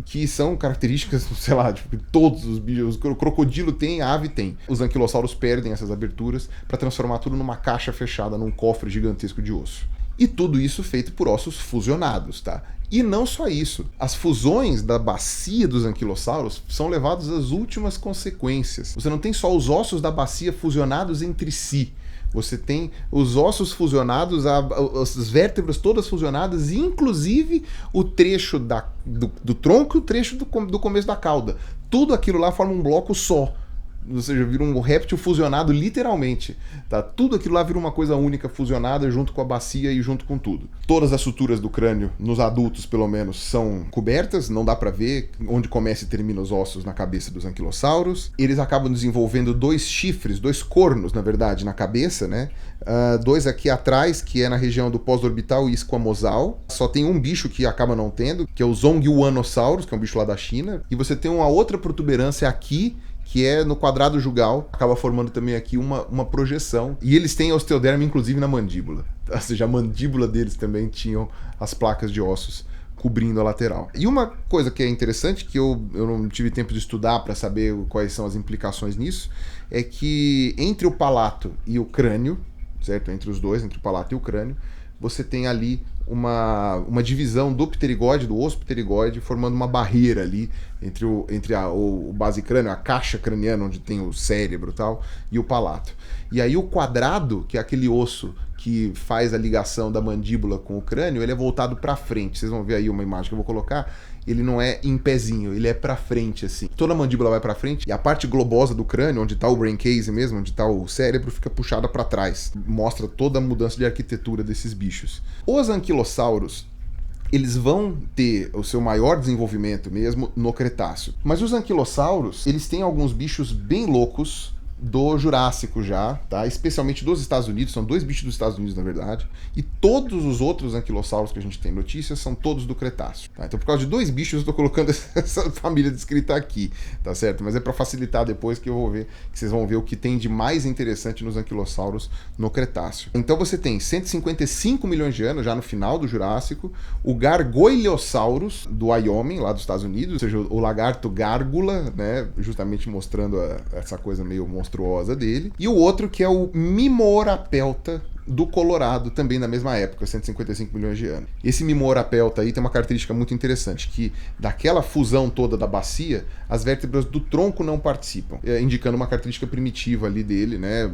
que são características, sei lá, tipo, todos os bichos. O crocodilo tem, a ave tem. Os anquilossauros perdem essas aberturas para transformar tudo numa caixa fechada, num cofre gigantesco de osso. E tudo isso feito por ossos fusionados, tá? E não só isso. As fusões da bacia dos anquilossauros são levadas às últimas consequências. Você não tem só os ossos da bacia fusionados entre si. Você tem os ossos fusionados, as vértebras todas fusionadas, inclusive o trecho do tronco e o trecho do começo da cauda. Tudo aquilo lá forma um bloco só. Ou seja, vira um réptil fusionado literalmente. Tá? Tudo aquilo lá vira uma coisa única, fusionada junto com a bacia e junto com tudo. Todas as suturas do crânio, nos adultos pelo menos, são cobertas, não dá para ver onde começa e termina os ossos na cabeça dos anquilossauros. Eles acabam desenvolvendo 2 chifres, 2 cornos, na verdade, na cabeça, né? 2 aqui atrás, que é na região do pós-orbital e esquamosal. Só tem um bicho que acaba não tendo, que é o Zongyuanosaurus, que é um bicho lá da China. E você tem uma outra protuberância aqui, que é no quadrado jugal, acaba formando também aqui uma projeção. E eles têm osteoderma, inclusive, na mandíbula. Ou seja, a mandíbula deles também tinham as placas de ossos cobrindo a lateral. E uma coisa que é interessante, que eu não tive tempo de estudar para saber quais são as implicações nisso, é que entre o palato e o crânio, certo? Entre os dois, entre o palato e o crânio, você tem ali uma divisão do pterigóide, do osso pterigóide, formando uma barreira ali entre o base crânio, a caixa craniana, onde tem o cérebro e tal, e o palato. E aí o quadrado, que é aquele osso que faz a ligação da mandíbula com o crânio, ele é voltado para frente. Vocês vão ver aí uma imagem que eu vou colocar. Ele não é em pezinho, ele é para frente, assim. Toda a mandíbula vai para frente e a parte globosa do crânio, onde tá o brain case mesmo, onde tá o cérebro, fica puxada para trás. Mostra toda a mudança de arquitetura desses bichos. Os anquilossauros, eles vão ter o seu maior desenvolvimento mesmo no Cretáceo. Mas os anquilossauros, eles têm alguns bichos bem loucos do Jurássico já, tá? Especialmente dos Estados Unidos, são 2 bichos dos Estados Unidos, na verdade, e todos os outros anquilossauros que a gente tem notícias são todos do Cretáceo, tá? Então por causa de 2 bichos eu estou colocando essa família descrita aqui, tá certo? Mas é para facilitar depois que vocês vão ver o que tem de mais interessante nos anquilossauros no Cretáceo. Então você tem 155 milhões de anos, já no final do Jurássico, o Gargoyleosaurus do Wyoming, lá dos Estados Unidos, ou seja, o lagarto gárgula, né? Justamente mostrando essa coisa meio monstruosa dele, e o outro que é o Mimorapelta do Colorado, também na mesma época, 155 milhões de anos. Esse Mimorapelta aí tem uma característica muito interessante, que daquela fusão toda da bacia, as vértebras do tronco não participam, indicando uma característica primitiva ali dele, né,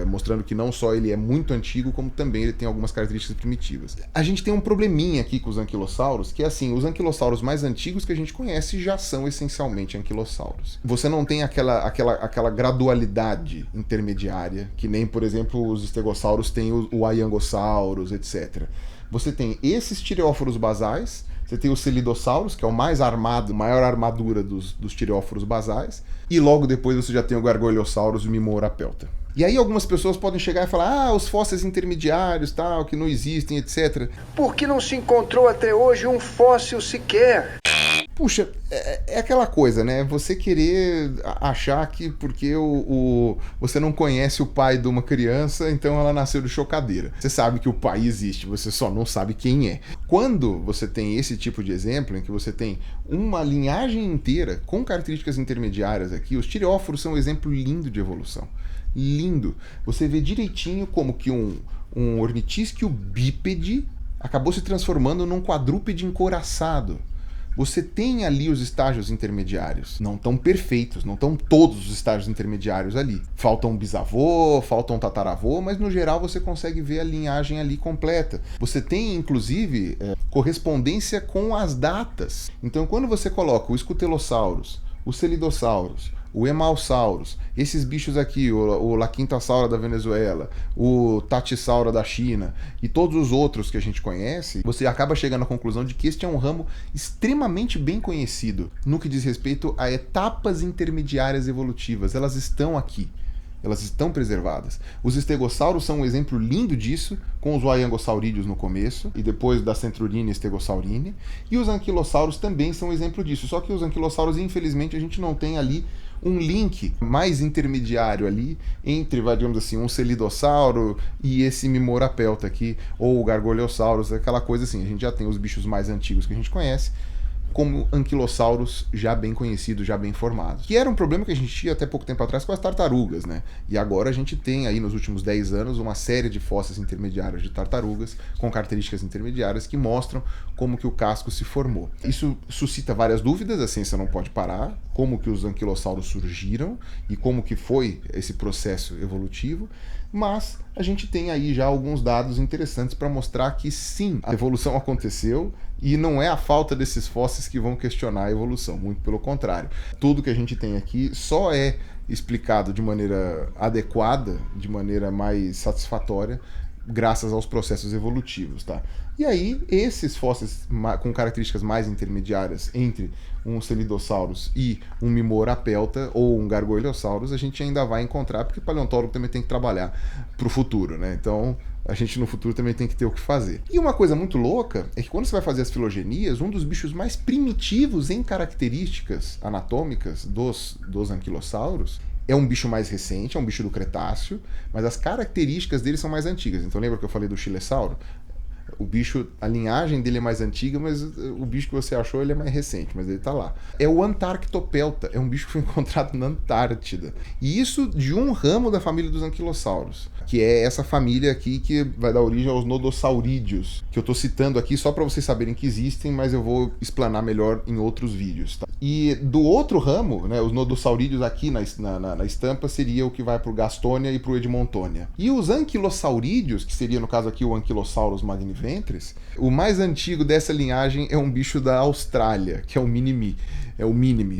mostrando que não só ele é muito antigo, como também ele tem algumas características primitivas. A gente tem um probleminha aqui com os anquilossauros, que é assim, os anquilossauros mais antigos que a gente conhece já são essencialmente anquilossauros. Você não tem aquela gradualidade intermediária, que nem, por exemplo, os estegossauros tem o Aiangosaurus, etc. Você tem esses tireóforos basais, você tem os Celidossauros, que é o mais armado, maior armadura dos tireóforos basais, e logo depois você já tem o Gargoyleosaurus e o Mimorapelta. E aí algumas pessoas podem chegar e falar, os fósseis intermediários, tal, que não existem, etc. Por que não se encontrou até hoje um fóssil sequer? Puxa, é aquela coisa, né? Você querer achar que porque você não conhece o pai de uma criança, então ela nasceu de chocadeira. Você sabe que o pai existe, você só não sabe quem é. Quando você tem esse tipo de exemplo, em que você tem uma linhagem inteira com características intermediárias aqui, os tireóforos são um exemplo lindo de evolução. Lindo. Você vê direitinho como que um ornitísquio bípede acabou se transformando num quadrúpede encouraçado. Você tem ali os estágios intermediários. Não estão perfeitos, não estão todos os estágios intermediários ali. Falta um bisavô, falta um tataravô, mas no geral você consegue ver a linhagem ali completa. Você tem, inclusive, correspondência com as datas. Então, quando você coloca o Scutellosaurus, o Celidossauros, o Emalsaurus, esses bichos aqui, o Laquintasaura da Venezuela, o Tatisaura da China e todos os outros que a gente conhece, você acaba chegando à conclusão de que este é um ramo extremamente bem conhecido no que diz respeito a etapas intermediárias evolutivas. Elas estão aqui. Elas estão preservadas. Os estegossauros são um exemplo lindo disso, com os Waiangosaurídeos no começo, e depois da Centrurine e Stegosaurine. E os anquilossauros também são um exemplo disso. Só que os anquilossauros, infelizmente, a gente não tem ali um link mais intermediário ali entre, digamos assim, um Celidossauro e esse Mimorapelta aqui, ou o Gargoyleosaurus, aquela coisa assim. A gente já tem os bichos mais antigos que a gente conhece, como anquilossauros já bem conhecidos, já bem formados. Que era um problema que a gente tinha até pouco tempo atrás com as tartarugas, né? E agora a gente tem aí nos últimos 10 anos uma série de fósseis intermediários de tartarugas com características intermediárias que mostram como que o casco se formou. Isso suscita várias dúvidas, a ciência não pode parar, como que os anquilossauros surgiram e como que foi esse processo evolutivo, mas a gente tem aí já alguns dados interessantes para mostrar que sim, a evolução aconteceu, E não é a falta desses fósseis que vão questionar a evolução, muito pelo contrário. Tudo que a gente tem aqui só é explicado de maneira adequada, de maneira mais satisfatória, graças aos processos evolutivos, tá? E aí, esses fósseis com características mais intermediárias entre um Celidosaurus e um Mimorapelta ou um Gargoylosaurus, a gente ainda vai encontrar, porque o paleontólogo também tem que trabalhar para o futuro, né? Então, a gente no futuro também tem que ter o que fazer. E uma coisa muito louca é que quando você vai fazer as filogenias, um dos bichos mais primitivos em características anatômicas dos anquilossauros é um bicho mais recente, é um bicho do Cretáceo, mas as características dele são mais antigas. Então lembra que eu falei do Chilesauro? O bicho, a linhagem dele é mais antiga, mas o bicho que você achou ele é mais recente, mas ele tá lá. É o Antarctopelta, é um bicho que foi encontrado na Antártida. E isso de um ramo da família dos anquilossauros, que é essa família aqui que vai dar origem aos nodossaurídeos, que eu tô citando aqui só para vocês saberem que existem, mas eu vou explanar melhor em outros vídeos, tá? E do outro ramo, né, os nodossaurídeos aqui na estampa seria o que vai pro Gastonia e pro Edmontonia. E os anquilosaurídeos, que seria no caso aqui o Ankylosaurus magniventris, o mais antigo dessa linhagem é um bicho da Austrália, que é o Minimi,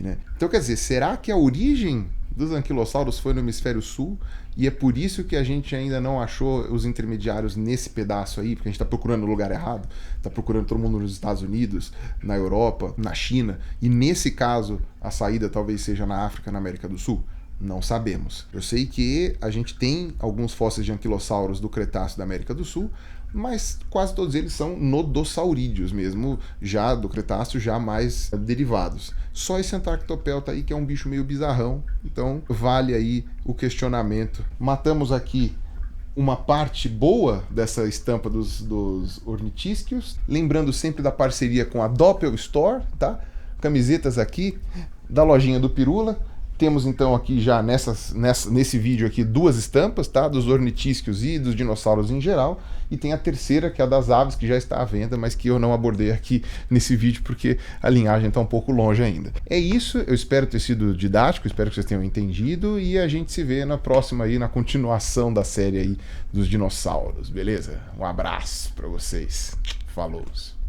né? Então quer dizer, será que a origem dos anquilossauros foi no hemisfério sul e é por isso que a gente ainda não achou os intermediários nesse pedaço aí, porque a gente está procurando no lugar errado, está procurando todo mundo nos Estados Unidos, na Europa, na China, e nesse caso a saída talvez seja na África, na América do Sul? Não sabemos. Eu sei que a gente tem alguns fósseis de anquilossauros do Cretáceo da América do Sul, mas quase todos eles são nodossaurídeos mesmo, já do Cretáceo, já mais derivados. Só esse Antarctopelta aí que é um bicho meio bizarrão, então vale aí o questionamento. Matamos aqui uma parte boa dessa estampa dos ornitisquios, lembrando sempre da parceria com a Doppel Store, tá? Camisetas aqui da lojinha do Pirula. Temos então aqui já nesse vídeo aqui 2 estampas, tá? Dos ornitisquios e dos dinossauros em geral. E tem a terceira, que é a das aves, que já está à venda, mas que eu não abordei aqui nesse vídeo porque a linhagem está um pouco longe ainda. É isso, eu espero ter sido didático, espero que vocês tenham entendido e a gente se vê na próxima aí, na continuação da série aí dos dinossauros, beleza? Um abraço para vocês. Falou!